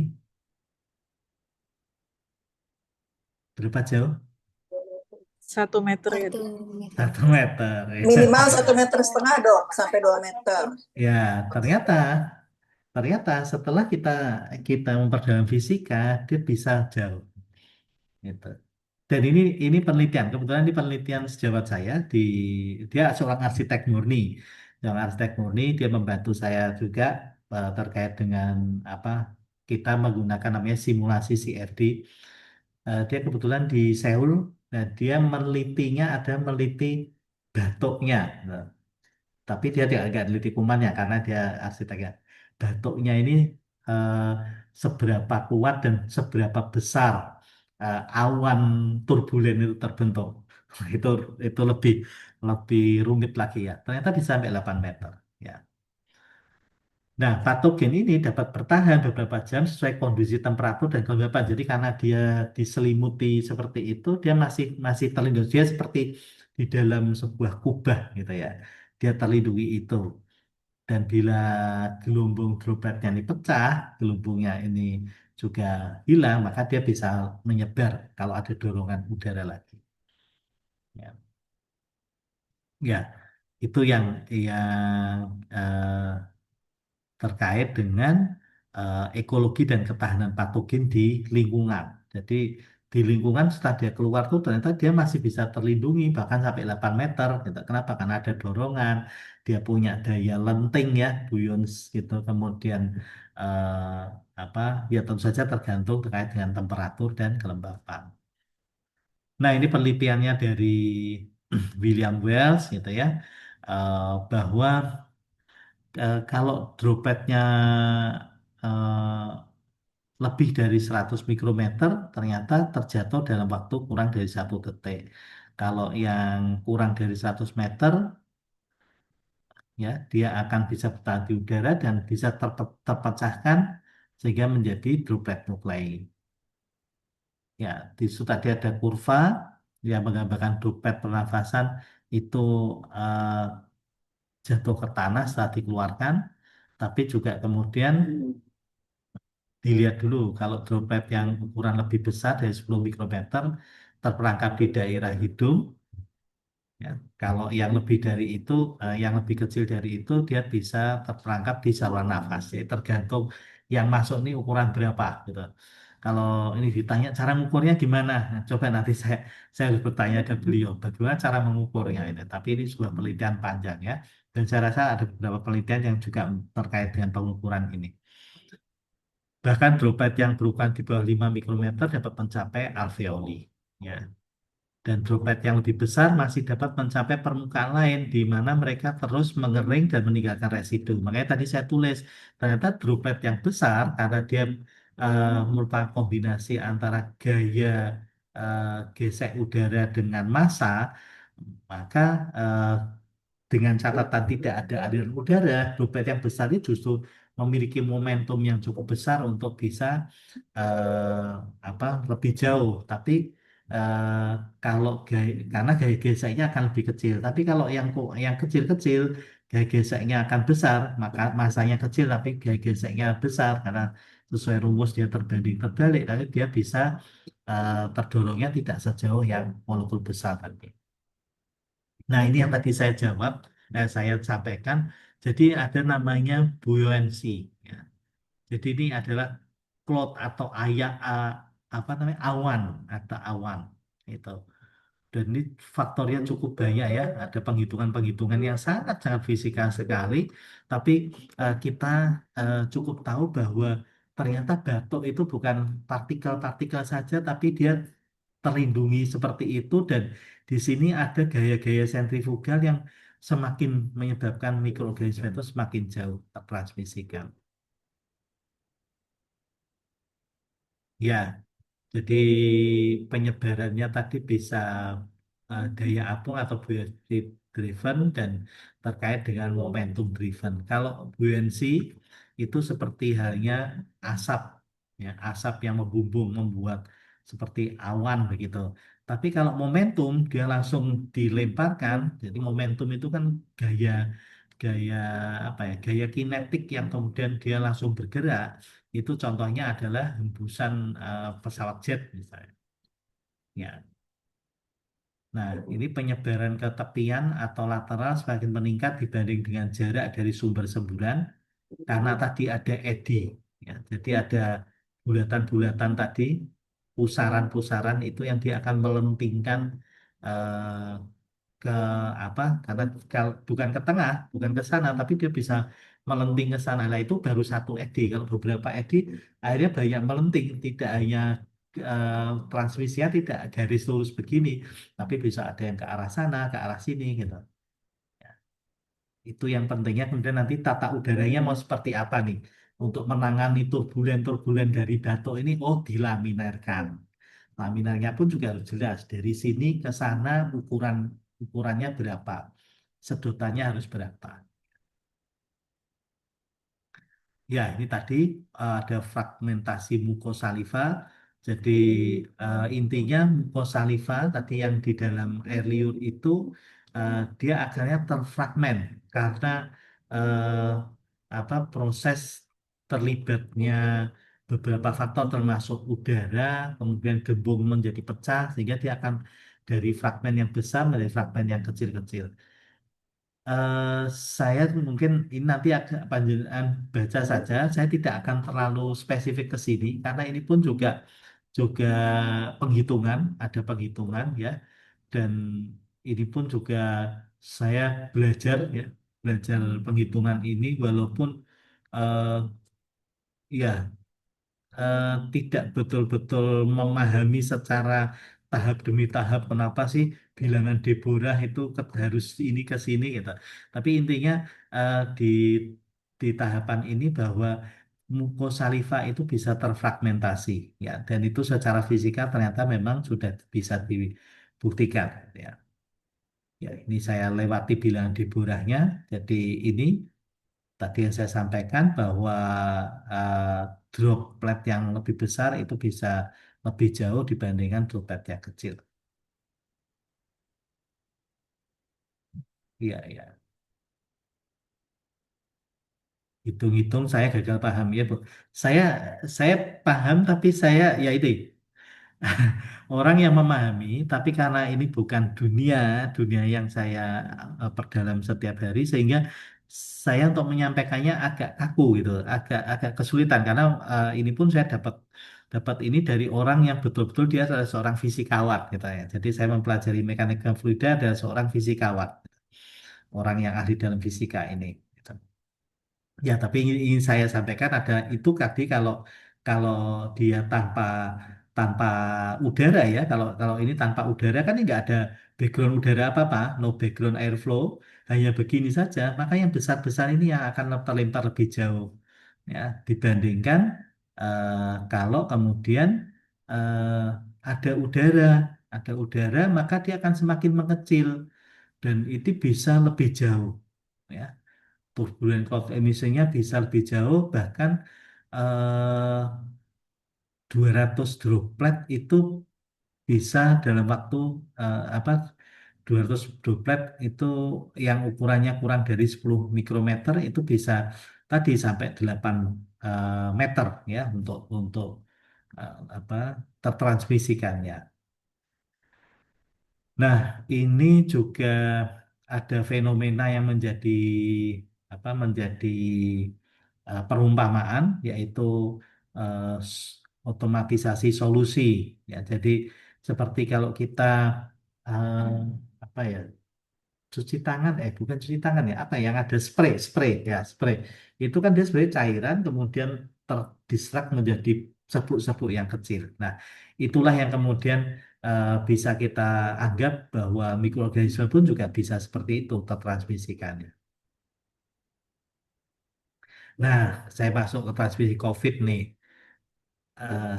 Berapa jauh? 1 meter ya, Satu Dok. meter. 1 meter. Minimal 1,5 meter, Dok, sampai 2 meter. Ya, ternyata ternyata setelah kita kita memperdalam fisika, dia bisa jauh. Gitu. Dan ini penelitian, kebetulan di penelitian sejawat saya dia seorang arsitek murni, seorang arsitek murni dia membantu saya juga terkait dengan apa kita menggunakan namanya simulasi CFD. Dia kebetulan di Seoul, dan dia menelitinya ada meneliti batuknya. Nah, tapi dia tidak agak teliti kumannya karena dia arsiteknya. Batuknya ini eh, seberapa kuat dan seberapa besar awan turbulen itu terbentuk. Itu itu lebih lebih rumit lagi ya. Ternyata bisa sampai 8 meter. Ya. Nah, patogen ini dapat bertahan beberapa jam sesuai kondisi temperatur dan kelembapan. Jadi karena dia diselimuti seperti itu, dia masih masih terlindung. Dia seperti di dalam sebuah kubah gitu ya. Dia terlindungi itu. Dan bila gelombang dropletnya ini pecah, gelembungnya ini juga hilang, maka dia bisa menyebar kalau ada dorongan udara lagi. Ya, ya itu yang terkait dengan ekologi dan ketahanan patogen di lingkungan. Jadi di lingkungan setelah dia keluar tuh ternyata dia masih bisa terlindungi bahkan sampai 8 meter. Gitu. Kenapa? Karena ada dorongan, dia punya daya lenting ya, buoyance gitu. Kemudian eh, apa? Ya tentu saja tergantung terkait dengan temperatur dan kelembapan. Nah ini penelitiannya dari William Wells gitu ya, bahwa kalau dropletnya eh, lebih dari 100 mikrometer ternyata terjatuh dalam waktu kurang dari 1 detik. Kalau yang kurang dari 100 meter ya dia akan bisa bertahan di udara dan bisa terpecahkan sehingga menjadi droplet nuklei. Ya, di situ tadi ada kurva yang menggambarkan droplet pernafasan itu eh, jatuh ke tanah setelah dikeluarkan, tapi juga kemudian dilihat dulu kalau droplet yang ukuran lebih besar dari 10 mikrometer terperangkap di daerah hidung. Ya, kalau yang lebih dari itu, yang lebih kecil dari itu, dia bisa terperangkap di saluran nafas. Jadi tergantung yang masuk ini ukuran berapa gitu. Kalau ini ditanya cara mengukurnya gimana, nah, coba nanti saya harus bertanya ke beliau bagaimana cara mengukurnya ini. Tapi ini sebuah penelitian panjang ya. Dan saya rasa ada beberapa penelitian yang juga terkait dengan pengukuran ini. Bahkan droplet yang berukuran di bawah 5 mikrometer dapat mencapai alveoli. Ya. Dan droplet yang lebih besar masih dapat mencapai permukaan lain di mana mereka terus mengering dan meninggalkan residu. Makanya tadi saya tulis, ternyata droplet yang besar karena dia merupakan kombinasi antara gaya gesek udara dengan massa, maka dengan catatan tidak ada aliran udara, droplet yang besar ini justru memiliki momentum yang cukup besar untuk bisa eh, apa lebih jauh. Tapi eh, kalau karena gaya geseknya akan lebih kecil. Tapi kalau yang kecil-kecil gaya geseknya akan besar, maka masanya kecil tapi gaya geseknya besar karena sesuai rumus dia terbanding terbalik, lalu dia bisa terdorongnya tidak sejauh yang molekul besar tadi. Nah, ini yang tadi saya jawab, saya sampaikan. Jadi ada namanya buoyancy. Ya. Jadi ini adalah cloud atau apa namanya awan atau awan itu. Dan ini faktornya cukup banyak ya, ada penghitungan-penghitungan yang sangat-sangat fisika sekali, tapi kita cukup tahu bahwa ternyata batuk itu bukan partikel-partikel saja, tapi dia terlindungi seperti itu, dan di sini ada gaya-gaya sentrifugal yang semakin menyebabkan mikroorganisme itu semakin jauh tertransmisikan. Ya, jadi penyebarannya tadi bisa daya apung atau buoyancy driven dan terkait dengan momentum driven. Kalau buoyancy itu seperti halnya asap, ya, asap yang membumbung membuat seperti awan begitu. Tapi kalau momentum dia langsung dilemparkan, jadi momentum itu kan gaya gaya apa ya, gaya kinetik yang kemudian dia langsung bergerak. Itu contohnya adalah hembusan pesawat jet misalnya. Ya. Nah, ini penyebaran ke tepian atau lateral semakin meningkat dibanding dengan jarak dari sumber semburan karena tadi ada eddy. Ya. Jadi ada bulatan-bulatan tadi, pusaran-pusaran itu yang dia akan melentingkan eh, ke apa? Karena bukan ke tengah, bukan ke sana, tapi dia bisa melenting ke sana. Nah, itu baru satu eddy. Kalau beberapa eddy akhirnya banyak melenting, tidak hanya transmisinya tidak garis lurus begini, tapi bisa ada yang ke arah sana, ke arah sini gitu. Itu yang pentingnya kemudian nanti tata udaranya mau seperti apa nih untuk menangani turbulen-turbulen dari batuk ini. Oh, dilaminarkan. Laminarnya pun juga harus jelas dari sini ke sana ukurannya berapa, sedotannya harus berapa. Ya, ini tadi ada fragmentasi mukosaliva. Jadi intinya mukosaliva tadi yang di dalam air liur itu dia akhirnya terfragmen karena eh, apa proses terlibatnya beberapa faktor termasuk udara, kemudian gembung menjadi pecah sehingga dia akan dari fragmen yang besar menjadi fragmen yang kecil-kecil. Eh, saya mungkin ini nanti agak panjenengan baca saja. Saya tidak akan terlalu spesifik ke sini karena ini pun juga penghitungan, ada penghitungan ya. Dan ini pun juga saya belajar ya, belajar penghitungan ini walaupun eh, ya tidak betul-betul memahami secara tahap demi tahap kenapa sih bilangan Deborah itu harus ini ke sini gitu. Tapi intinya di tahapan ini bahwa mukosaliva itu bisa terfragmentasi ya, dan itu secara fisika ternyata memang sudah bisa dibuktikan ya. Ya, ini saya lewati bilangan Deborahnya. Jadi ini tadi yang saya sampaikan bahwa eh, droplet yang lebih besar itu bisa lebih jauh dibandingkan droplet yang kecil. Iya, iya. Hitung-hitung saya gagal paham ya, Bu. Saya saya paham tapi saya ya itu orang yang memahami, tapi karena ini bukan dunia yang saya perdalam setiap hari, sehingga saya untuk menyampaikannya agak kaku gitu, agak agak kesulitan karena ini pun saya dapat dapat ini dari orang yang betul-betul dia adalah seorang fisikawan gitu ya. Jadi saya mempelajari mekanika fluida adalah seorang fisikawan, orang yang ahli dalam fisika ini. Gitu. Ya, tapi ingin saya sampaikan ada itu tadi kalau kalau dia tanpa udara ya, kalau kalau ini tanpa udara kan ini nggak ada background udara apa-apa, no background airflow, hanya begini saja, maka yang besar-besar ini yang akan terlempar lebih jauh ya dibandingkan eh, kalau kemudian eh, ada udara, maka dia akan semakin mengecil dan itu bisa lebih jauh ya, turbulent cloud emisinya bisa lebih jauh, bahkan eh, 200 droplet itu bisa dalam waktu apa 200 droplet itu yang ukurannya kurang dari 10 mikrometer itu bisa tadi sampai 8 meter ya untuk apa tertransmisikannya. Nah, ini juga ada fenomena yang menjadi perumpamaan, yaitu eh, otomatisasi solusi. Ya, jadi seperti kalau kita eh, apa ya, cuci tangan, bukan cuci tangan ya, apa yang ada spray, spray ya, spray. Itu kan dia sebenarnya cairan kemudian terdistrak menjadi sebuk-sebuk yang kecil. Nah, itulah yang kemudian bisa kita anggap bahwa mikroorganisme pun juga bisa seperti itu tertransmisikannya. Nah, saya masuk ke transmisi COVID nih. Eh,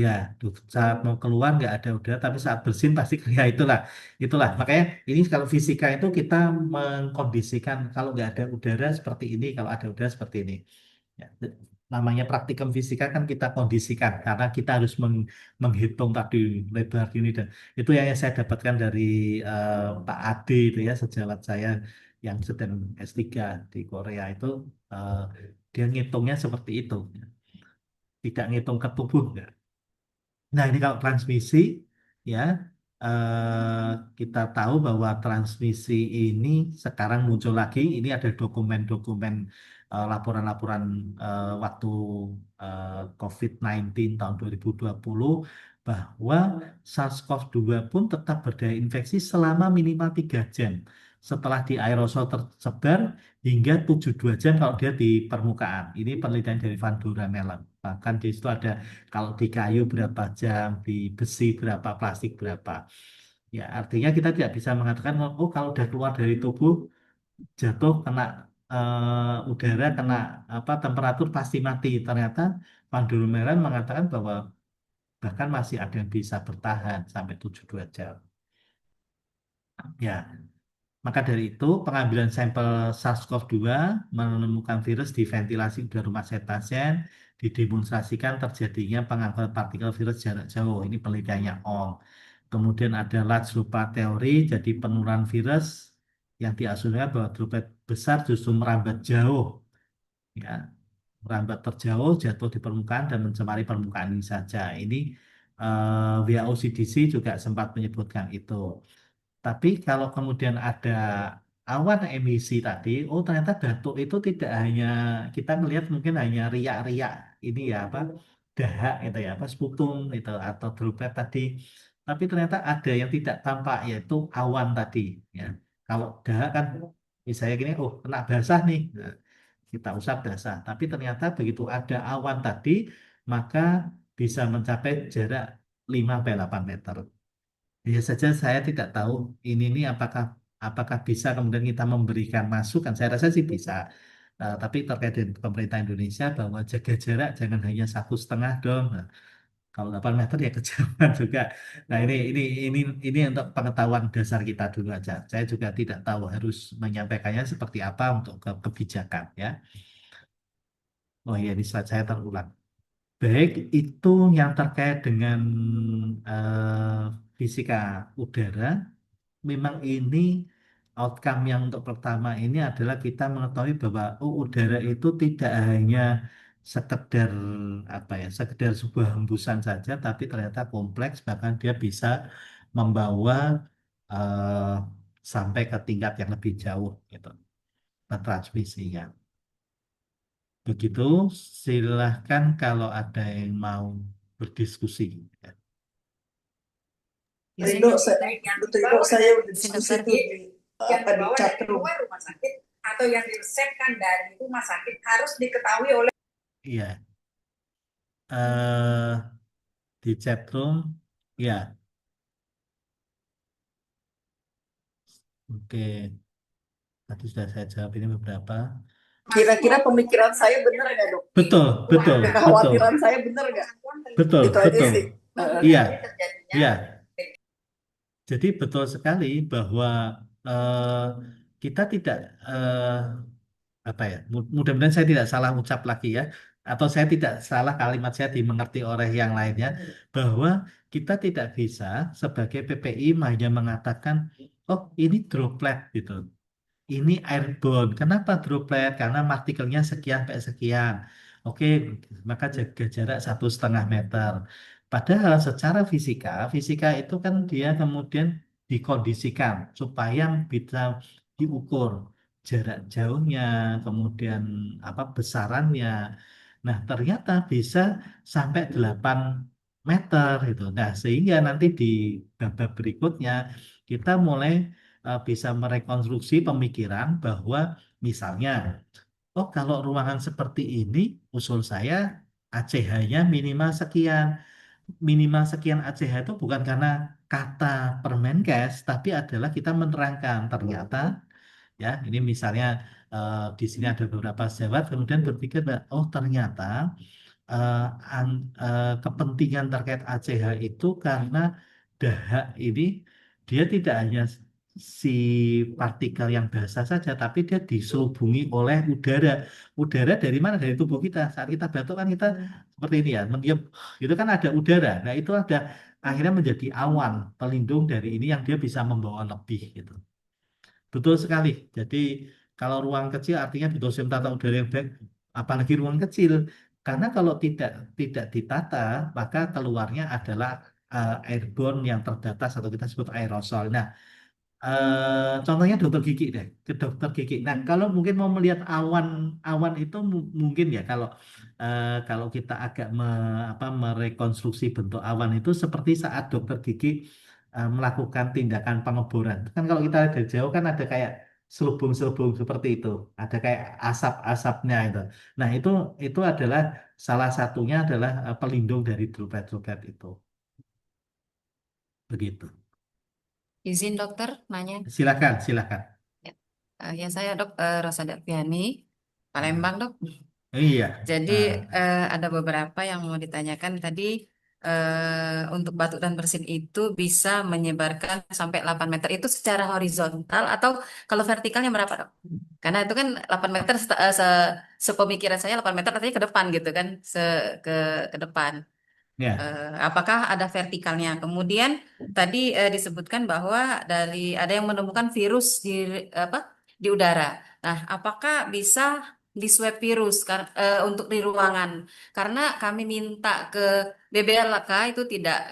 Ya, saat mau keluar nggak ada udara, tapi saat bersin pasti ya itulah. Makanya ini kalau fisika itu kita mengkondisikan kalau nggak ada udara seperti ini, kalau ada udara seperti ini. Ya, namanya praktikum fisika kan kita kondisikan karena kita harus menghitung tadi lebar ini dan itu yang saya dapatkan dari Pak Ade itu ya sejawat saya yang sedang S3 di Korea itu eh, dia ngitungnya seperti itu, tidak ngitung ke tubuh. Nah, ini kalau transmisi, ya, kita tahu bahwa transmisi ini sekarang muncul lagi. Ini ada dokumen-dokumen, laporan-laporan waktu COVID-19 tahun 2020 bahwa SARS-CoV-2 pun tetap berdaya infeksi selama minimal 3 jam setelah di aerosol tersebar hingga 72 jam kalau dia di permukaan. Ini penelitian dari Van Doornellen. Bahkan di situ ada kalau di kayu berapa jam, di besi berapa, plastik berapa. Ya, artinya kita tidak bisa mengatakan, oh kalau udah keluar dari tubuh, jatuh, kena udara, kena apa temperatur pasti mati. Ternyata Pandu Merah mengatakan bahwa bahkan masih ada yang bisa bertahan sampai 72 jam. Ya, maka dari itu, pengambilan sampel SARS-CoV-2 menemukan virus di ventilasi udara rumah sakit pasien, didemonstrasikan terjadinya pengangkutan partikel virus jarak jauh. Ini penelitiannya Ong. Kemudian ada large droplet teori, jadi penurunan virus yang diasumsikan bahwa droplet besar justru merambat jauh, ya, merambat terjauh, jatuh di permukaan dan mencemari permukaan ini saja. Ini WHO CDC juga sempat menyebutkan itu. Tapi kalau kemudian ada awan emisi tadi, oh ternyata batuk itu tidak hanya kita melihat mungkin hanya riak-riak ini ya apa dahak itu ya apa sputum itu atau droplet tadi. Tapi ternyata ada yang tidak tampak yaitu awan tadi ya. Kalau dahak kan misalnya gini, oh kena basah nih. Nah, kita usap basah. Tapi ternyata begitu ada awan tadi, maka bisa mencapai jarak 5 sampai 8 meter. Ya saja saya tidak tahu ini apakah apakah bisa kemudian kita memberikan masukan. Saya rasa sih bisa. Tapi terkait dengan pemerintah Indonesia bahwa jaga jarak jangan hanya 1,5 dong. Nah, kalau 8 meter ya kejauhan juga. Nah ini untuk pengetahuan dasar kita dulu aja. Saya juga tidak tahu harus menyampaikannya seperti apa untuk kebijakan ya. Oh iya, ini slide saya terulang. Baik, itu yang terkait dengan fisika udara. Memang ini outcome yang untuk pertama ini adalah kita mengetahui bahwa udara itu tidak hanya sekedar apa ya, sekedar sebuah hembusan saja, tapi ternyata kompleks, bahkan dia bisa membawa eh, sampai ke tingkat yang lebih jauh gitu, transmisinya. Begitu, silahkan kalau ada yang mau berdiskusi. Ya. Ridho, betul Ridho, saya udah diskusi Dokter. tuh di yang apa di dibawa chat dari room. luar rumah sakit atau yang diresepkan dari rumah sakit harus diketahui oleh Iya. Eh, di chat room, ya, oke. Tadi sudah saya jawab ini beberapa. Kira-kira pemikiran saya benar nggak, Dok? Betul, betul, betul, Kekhawatiran saya benar nggak? betul, Itu aja betul. sih. Iya, iya. Jadi betul sekali bahwa eh, kita tidak apa ya, mudah-mudahan saya tidak salah ucap lagi ya, atau saya tidak salah kalimat saya dimengerti oleh yang lainnya, bahwa kita tidak bisa sebagai PPI hanya mengatakan, oh ini droplet gitu. Ini airborne. Kenapa droplet? Karena partikelnya sekian sampai sekian. Oke, maka jaga jarak 1,5 meter. Padahal secara fisika, fisika itu kan dia kemudian dikondisikan supaya bisa diukur jarak jauhnya, kemudian apa besarannya. Nah, ternyata bisa sampai 8 meter itu. Nah, sehingga nanti di babak berikutnya kita mulai bisa merekonstruksi pemikiran bahwa misalnya, oh kalau ruangan seperti ini, usul saya ACH-nya minimal sekian. Minimal sekian ACH itu bukan karena kata Permenkes, tapi adalah kita menerangkan ternyata ya ini misalnya di sini ada beberapa sejawat kemudian berpikir bahwa, oh ternyata eh, kepentingan terkait ACH itu karena dahak ini dia tidak hanya si partikel yang basah saja, tapi dia diselubungi oleh udara. Udara dari mana? Dari tubuh kita. Saat kita batuk kan kita seperti ini ya, mendiam, itu kan ada udara. Nah itu ada akhirnya menjadi awan pelindung dari ini yang dia bisa membawa lebih gitu. Betul sekali. Jadi kalau ruang kecil artinya butuh sistem tata udara yang baik, apalagi ruang kecil. Karena kalau tidak ditata, maka keluarnya adalah airborne yang terbatas atau kita sebut aerosol. Nah, contohnya dokter gigi deh, ke dokter gigi. Nah, kalau mungkin mau melihat awan itu mungkin ya kalau kita agak merekonstruksi bentuk awan itu seperti saat dokter gigi melakukan tindakan pengeboran. Kan kalau kita lihat dari jauh kan ada kayak selubung-selubung seperti itu, ada kayak asap-asapnya itu. Nah, itu adalah salah satunya adalah pelindung dari droplet-droplet itu. Begitu. Izin dokter nanya. Silakan, silakan. Ya, ya saya dok Rosa Daviani, Hmm. Palembang dok. Iya. Jadi Nah, ada beberapa yang mau ditanyakan tadi untuk batuk dan bersin itu bisa menyebarkan sampai 8 meter itu secara horizontal atau kalau vertikalnya berapa dok? Karena itu kan 8 meter sepemikiran saya 8 meter artinya ke depan gitu kan, ke ke depan. ya. Apakah ada vertikalnya? Kemudian tadi disebutkan bahwa ada yang menemukan virus apa di udara. Nah, apakah bisa di swab virus untuk di ruangan? Karena kami minta ke BBLK itu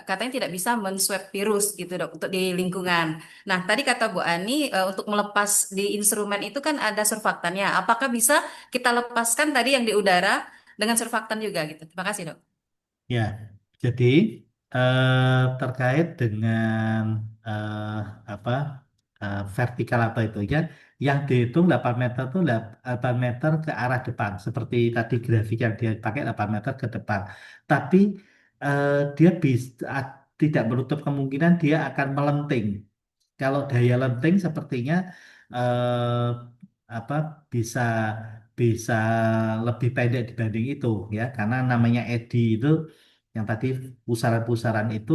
katanya tidak bisa menswab virus gitu dok untuk di lingkungan. Nah, tadi kata Bu Ani untuk melepas di instrumen itu kan ada surfaktannya. Apakah bisa kita lepaskan tadi yang di udara dengan surfaktan juga gitu? Terima kasih dok. Ya, jadi terkait dengan eh, apa vertikal atau itu ya, yang dihitung 8 meter itu 8 meter ke arah depan, seperti tadi grafik yang dia pakai 8 meter ke depan. Tapi dia bisa tidak menutup kemungkinan dia akan melenting. Kalau daya lenting sepertinya eh, apa bisa bisa lebih pendek dibanding itu ya karena namanya eddy itu yang tadi pusaran-pusaran itu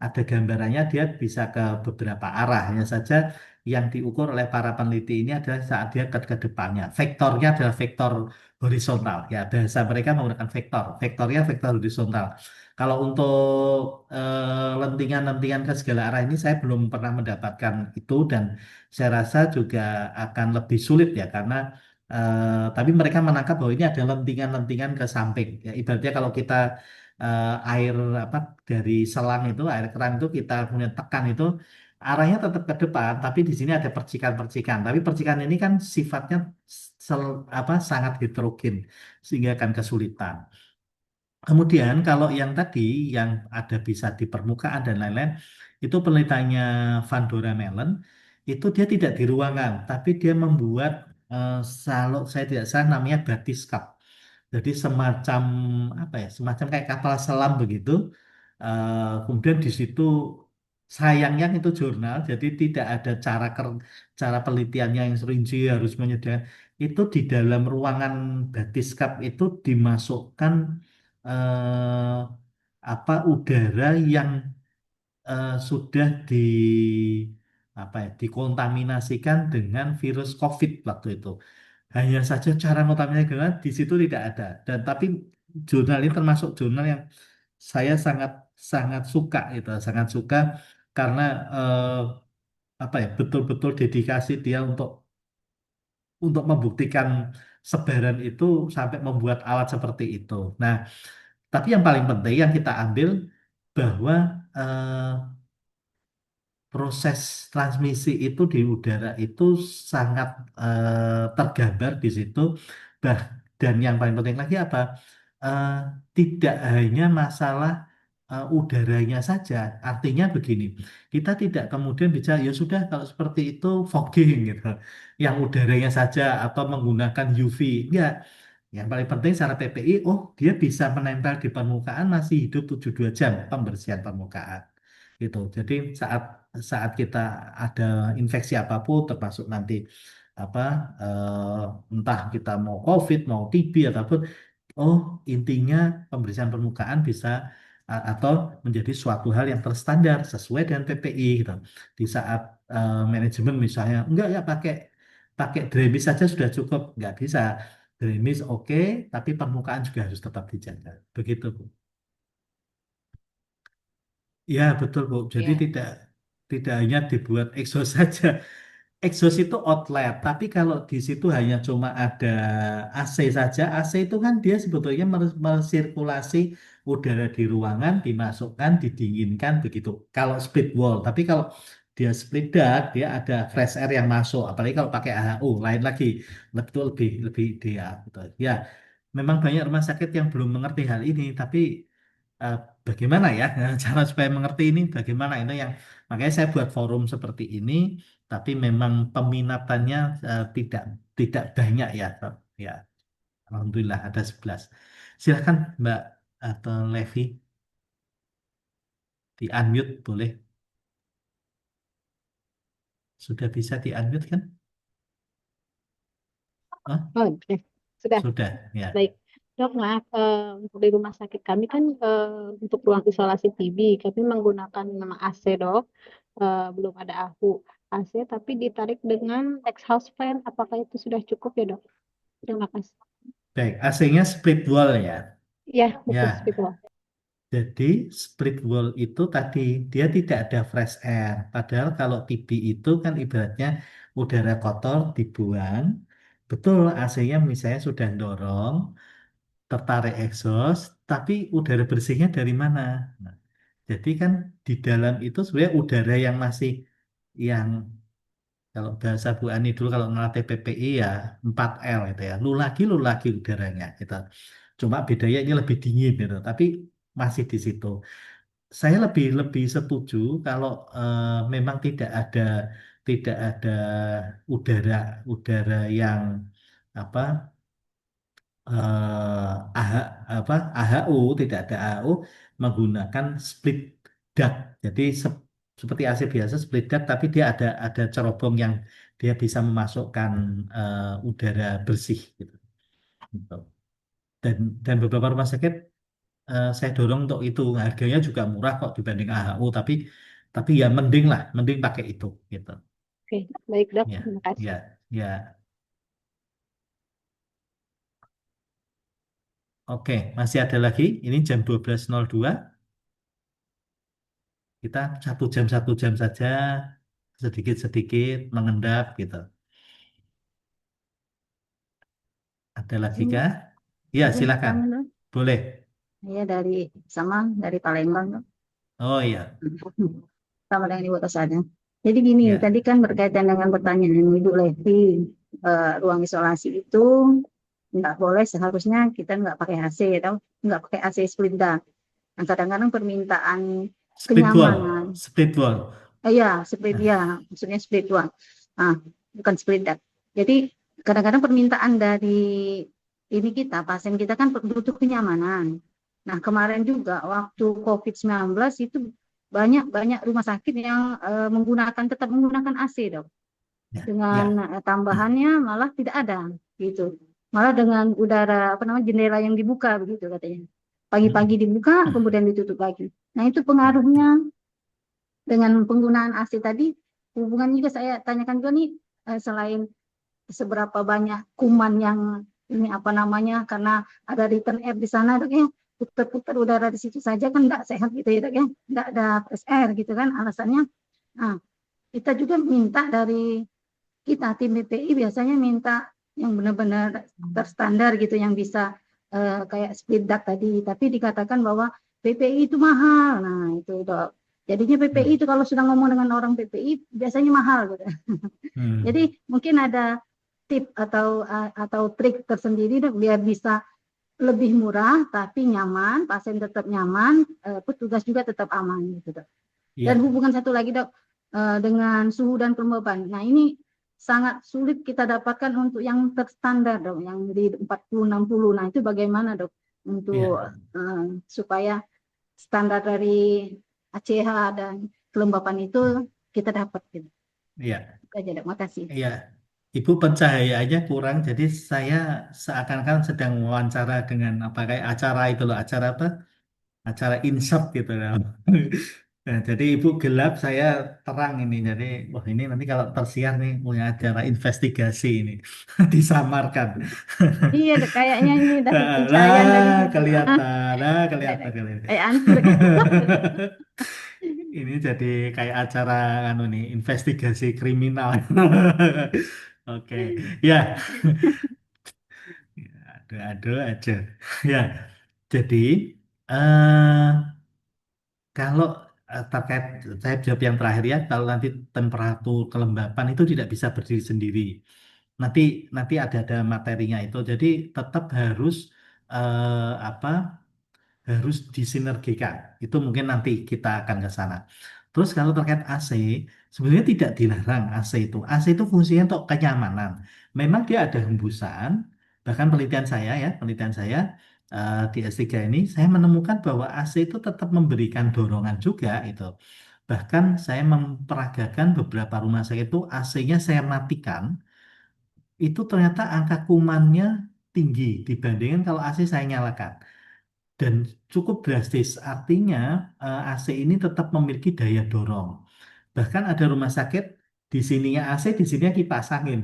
ada gambarannya dia bisa ke beberapa arah hanya saja yang diukur oleh para peneliti ini adalah saat dia ke depannya vektornya adalah vektor horizontal ya bahasa mereka menggunakan vektornya vektor horizontal kalau untuk lentingan-lentingan ke segala arah ini saya belum pernah mendapatkan itu dan saya rasa juga akan lebih sulit ya karena tapi mereka menangkap bahwa ini ada lentingan-lentingan ke samping. Ya, ibaratnya kalau kita air apa dari selang itu air keran itu kita kemudian tekan itu arahnya tetap ke depan, tapi di sini ada percikan-percikan. Tapi percikan ini kan sifatnya sangat heterogen sehingga akan kesulitan. Kemudian kalau yang tadi yang ada bisa di permukaan dan lain-lain itu penelitiannya Van Dora Mellen itu dia tidak di ruangan tapi dia membuat kalau saya tidak salah namanya bathyscaphe. Jadi semacam apa ya semacam kayak kapal selam begitu. Kemudian di situ sayangnya itu jurnal jadi tidak ada cara penelitiannya yang rinci harus menyediakan itu di dalam ruangan bathyscaphe itu dimasukkan eh, udara yang sudah dikontaminasikan dengan virus COVID waktu itu. Hanya saja cara kontaminasinya di situ tidak ada. Dan tapi jurnal ini termasuk jurnal yang saya sangat sangat suka itu, sangat suka karena betul-betul dedikasi dia untuk membuktikan sebaran itu sampai membuat alat seperti itu. Nah, tapi yang paling penting yang kita ambil bahwa proses transmisi itu di udara itu sangat tergambar di situ. Dan yang paling penting lagi apa? Eh, Tidak hanya masalah udaranya saja. Artinya begini, kita tidak kemudian bicara ya sudah kalau seperti itu fogging gitu, yang udaranya saja atau menggunakan UV. Enggak. Yang paling penting secara PPI, oh dia bisa menempel di permukaan masih hidup 72 jam pembersihan permukaan. Gitu. Jadi saat saat kita ada infeksi apapun termasuk nanti apa entah kita mau COVID, mau TB ataupun oh intinya pembersihan permukaan bisa atau menjadi suatu hal yang terstandar sesuai dengan PPI gitu. Di saat manajemen misalnya enggak ya pakai pakai dremis saja sudah cukup, nggak bisa. Dremis oke, tapi permukaan juga harus tetap dijaga. Begitu, Bu. Ya, betul, Bu. Jadi Ya. tidak hanya dibuat exhaust saja. Exhaust itu outlet, tapi kalau di situ hanya cuma ada AC saja, AC itu kan dia sebetulnya mensirkulasi udara di ruangan, dimasukkan, didinginkan begitu. Kalau split wall, tapi kalau dia split duct, dia ada fresh air yang masuk. Apalagi kalau pakai AHU, lain lagi, itu lebih lebih ideal. Gitu. Ya, memang banyak rumah sakit yang belum mengerti hal ini, tapi eh, bagaimana ya cara supaya mengerti ini? Bagaimana itu yang makanya saya buat forum seperti ini tapi memang peminatannya tidak tidak banyak ya, Pak. Ya, alhamdulillah ada 11. Silakan Mbak atau Levi di unmute boleh. Sudah bisa di unmute kan? Oh, Oh, oke. Sudah. sudah ya. Baik. Dok, maaf, untuk di rumah sakit kami kan untuk ruang isolasi TB, kami menggunakan nama AC, Dok. Belum ada AHU AC, tapi ditarik dengan exhaust fan. Apakah itu sudah cukup ya, Dok? Terima kasih. Baik, AC-nya split wall ya. Ya, betul, Ya, Spiko. jadi split wall itu tadi dia tidak ada fresh air. Padahal kalau TB itu kan ibaratnya udara kotor dibuang. Betul, AC-nya misalnya sudah dorong, tertarik exhaust, tapi udara bersihnya dari mana? Nah, jadi kan di dalam itu sebenarnya udara yang masih yang kalau bahasa Bu Ani dulu kalau ngelatih PPI ya 4L itu ya. Lu lagi udaranya gitu. Cuma bedanya ini lebih dingin gitu, tapi masih di situ. Saya lebih lebih setuju kalau memang tidak ada udara udara yang apa AH, AHU tidak ada AHU menggunakan split duct. Jadi seperti AC biasa split duct, tapi dia ada cerobong yang dia bisa memasukkan udara bersih gitu. Gitu. Dan beberapa rumah sakit saya dorong untuk itu. Harganya juga murah kok dibanding AHU, tapi ya mending pakai itu gitu. Oke, baik, Dok. Ya, Terima kasih. ya, ya. Oke, masih ada lagi. Ini jam 12.02. Kita 1 jam saja, sedikit-sedikit mengendap gitu. Ada lagi kah? Ya, Izin silakan. bertanya, Dok. Boleh. Saya dari Palembang, Dok. Oh iya, Sama dengan Ibu Rosada. Jadi gini, ya, tadi kan berkaitan dengan pertanyaan Ibu Levi, ruang isolasi itu nggak boleh, seharusnya kita nggak pakai AC atau nggak pakai AC split duct. Nah, kadang-kadang permintaan split wall, kenyamanan, split wall. ya split Nah, ya, maksudnya split one. Ah, bukan split duct. Jadi kadang-kadang permintaan dari kita pasien kita kan butuh kenyamanan. Nah, kemarin juga waktu COVID-19 itu banyak rumah sakit yang tetap menggunakan AC, Dok. ya, Dengan ya. tambahannya malah tidak ada gitu. Malah dengan udara jendela yang dibuka begitu katanya. Pagi-pagi dibuka kemudian ditutup lagi. Nah, itu pengaruhnya dengan penggunaan AC tadi. Hubungan juga saya tanyakan juga nih, selain seberapa banyak kuman yang ini karena ada return air di sana, Dok, ya, putar-putar udara di situ saja kan enggak sehat gitu ya, Dok, ya, enggak ada fresh air gitu kan alasannya. Nah, kita juga minta dari tim BPI biasanya minta yang benar-benar terstandar gitu, yang bisa kayak split duct tadi, tapi dikatakan bahwa BPI itu mahal. Nah, itu, Dok. Jadinya BPI itu kalau sudah ngomong dengan orang BPI biasanya mahal gitu. Jadi mungkin ada tip atau trik tersendiri, Dok, biar bisa lebih murah tapi nyaman, pasien tetap nyaman, petugas juga tetap aman gitu, Dok. Dan Iya, hubungan satu lagi, Dok, dengan suhu dan kelembapan. Nah, ini sangat sulit kita dapatkan untuk yang terstandar, Dok, yang di 40-60. Nah, itu bagaimana, Dok, untuk iya, supaya standar dari ACH dan kelembapan itu kita dapat gitu. iya, Itu aja, Dok. Makasih. iya. Ibu pencahayaannya kurang, jadi saya seakan-akan sedang wawancara dengan apa kayak acara itu loh, acara apa? Acara insert gitu loh. Nah, jadi ibu gelap, saya terang ini. Jadi, wah ini nanti kalau tersiar nih punya acara investigasi ini disamarkan. Iya, Dok, kayaknya ini dari pencahayaan dari Lah, situ. kelihatan, lah, kelihatan, kelihatan. Kayak anti, Dok. Ini jadi kayak acara anu nih, investigasi kriminal. Oke, ya, aduh aja. Ya, jadi eh kalau terkait saya jawab yang terakhir ya, kalau nanti temperatur kelembapan itu tidak bisa berdiri sendiri. Nanti nanti ada materinya itu. Jadi tetap harus apa? Harus disinergikan. Itu mungkin nanti kita akan ke sana. Terus kalau terkait AC, sebenarnya tidak dilarang AC itu. AC itu fungsinya untuk kenyamanan. Memang dia ada hembusan, bahkan penelitian saya di S3 ini, saya menemukan bahwa AC itu tetap memberikan dorongan juga itu. Bahkan saya memperagakan beberapa rumah sakit itu AC-nya saya matikan, itu ternyata angka kumannya tinggi dibandingkan kalau AC saya nyalakan dan cukup drastis. Artinya AC ini tetap memiliki daya dorong. Bahkan ada rumah sakit di sininya AC, di sininya kipas angin.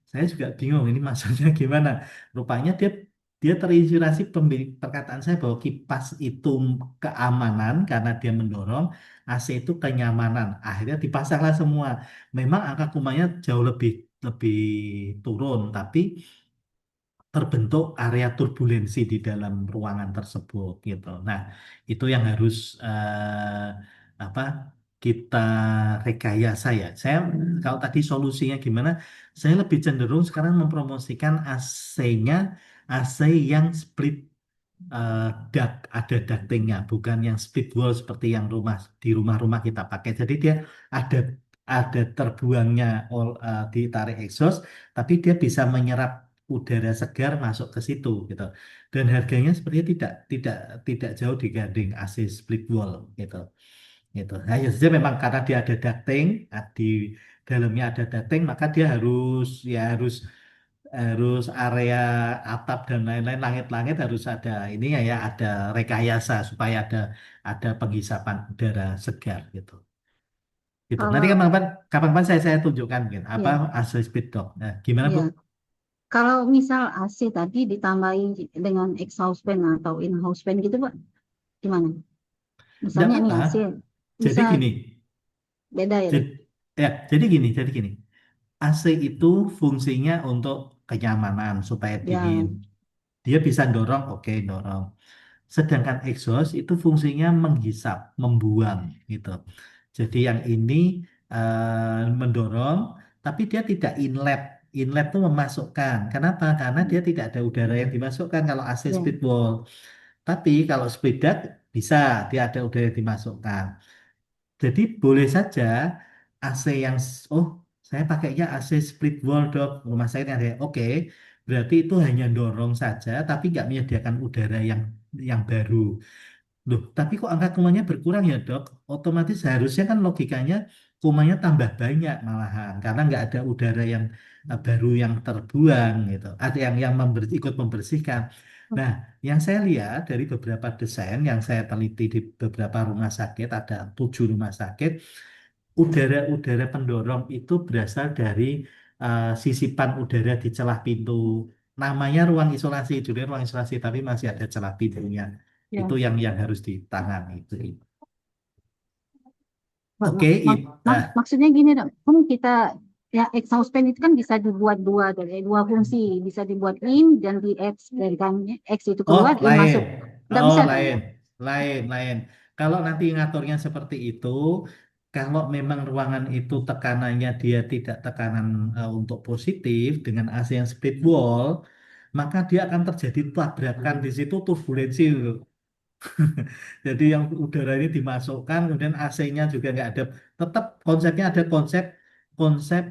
Saya juga bingung ini maksudnya gimana. Rupanya dia dia terinspirasi perkataan saya bahwa kipas itu keamanan karena dia mendorong, AC itu kenyamanan. Akhirnya dipasanglah semua. Memang angka kumanya jauh lebih lebih turun, tapi terbentuk area turbulensi di dalam ruangan tersebut gitu. Nah, itu yang harus apa kita rekayasa ya. Saya kalau tadi solusinya gimana? Saya lebih cenderung sekarang mempromosikan AC-nya AC yang split duct, ada ductingnya, bukan yang split wall seperti yang di rumah-rumah kita pakai. Jadi dia ada terbuangnya ditarik exhaust, tapi dia bisa menyerap udara segar masuk ke situ gitu. Dan harganya sepertinya tidak jauh digandeng AC split wall gitu. Gitu. Nah, ya saja memang karena dia ada ducting, di dalamnya ada ducting, maka dia harus harus area atap dan lain-lain, langit-langit harus ada ini ya, ada rekayasa supaya ada penghisapan udara segar gitu. Gitu. Nanti Kalau kapan-kapan saya tunjukkan mungkin apa ya, AC speed dock. Nah, gimana Bu? ya. Kalau misal AC tadi ditambahin dengan exhaust fan atau in-house fan gitu, Pak, gimana? Tidak Misalnya ini apa-apa. AC Jadi bisa gini, beda ya, Dok? jadi, jadi gini. AC itu fungsinya untuk kenyamanan supaya Ya, dingin. Dia bisa dorong, oke dorong. Sedangkan exhaust itu fungsinya menghisap, membuang gitu. Jadi yang ini mendorong, tapi dia tidak inlet. Inlet itu memasukkan. Kenapa? Karena dia tidak ada udara yang dimasukkan kalau AC ya, speed wall. Tapi kalau speed duct bisa, dia ada udara yang dimasukkan. Jadi boleh saja AC yang oh saya pakainya AC split wall dok rumah saya ada oke berarti itu hanya dorong saja tapi nggak menyediakan udara yang baru. Loh, tapi kok angka kumanya berkurang ya dok? Otomatis seharusnya kan logikanya kumanya tambah banyak malahan karena nggak ada udara yang baru yang terbuang gitu. Ada yang ikut membersihkan. Nah, yang saya lihat dari beberapa desain yang saya teliti di beberapa rumah sakit, ada 7 rumah sakit, udara-udara pendorong itu berasal dari sisipan udara di celah pintu. Namanya ruang isolasi, judulnya ruang isolasi, tapi masih ada celah pintunya. Itu ya. yang harus ditangani itu. Mak- Oke, mak- nah, maksudnya gini, Dok. Kan kita ya exhaust fan itu kan bisa dibuat dua, Dok, ya, dua fungsi, bisa dibuat in dan di X dari kan X itu oh keluar, in lain, masuk. Nggak oh bisa, Dok. lain. Kalau nanti ngaturnya seperti itu, kalau memang ruangan itu tekanannya dia tidak tekanan untuk positif dengan AC yang split wall, maka dia akan terjadi tabrakan di situ, turbulensi gitu. Jadi yang udara ini dimasukkan, kemudian AC-nya juga nggak ada. Tetap konsepnya ada konsep konsep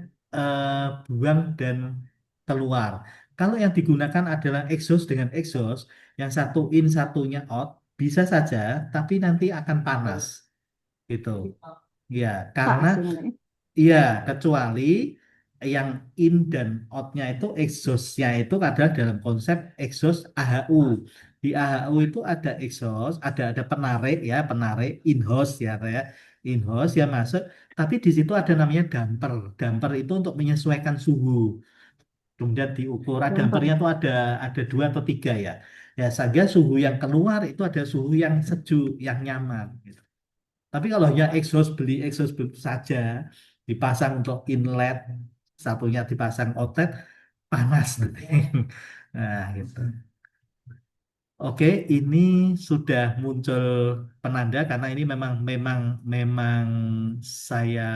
buang dan keluar. Kalau yang digunakan adalah exhaust dengan exhaust, yang satu in satunya out, bisa saja, tapi nanti akan panas gitu. Ya, Pak karena hasilnya Pak, ya. iya, kecuali yang in dan out-nya itu exhaust-nya itu adalah dalam konsep exhaust AHU. Di AHU itu ada exhaust, ada penarik ya, penarik in-house ya, in-house ya masuk. Tapi di situ ada namanya damper. Damper itu untuk menyesuaikan suhu. Kemudian diukur, Damper. dampernya itu ada 2 atau 3 ya. Ya, sehingga suhu yang keluar itu ada suhu yang sejuk, yang nyaman, gitu. Tapi kalau ya exhaust beli saja, dipasang untuk inlet, satunya dipasang outlet, panas nanti. Nah, gitu. Oke, ini sudah muncul penanda karena ini memang saya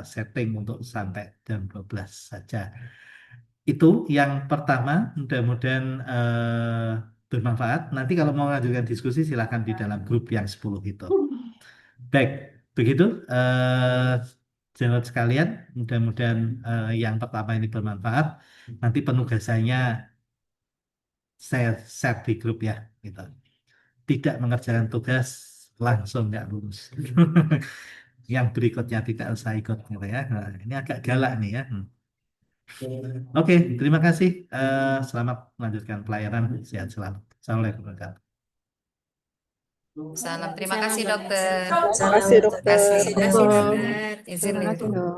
setting untuk sampai jam 12 saja. Itu yang pertama, mudah-mudahan bermanfaat. Nanti kalau mau lanjutkan diskusi silahkan di dalam grup yang 10 itu. Baik, begitu jawab sekalian. Mudah-mudahan yang pertama ini bermanfaat. Nanti penugasannya saya share di grup ya, gitu. Tidak mengerjakan tugas langsung nggak lulus. Yang berikutnya tidak usah ikut, gitu ya. Nah, ini agak galak nih ya. Oke, terima kasih. Selamat melanjutkan pelayanan. Sehat selalu. Assalamualaikum warahmatullahi wabarakatuh. Salam, terima Salam kasih dokter. dokter. Terima Salam kasih dokter. dokter. Terima kasih Assalamualaikum. banget. Izin Terima kasih nih. dok.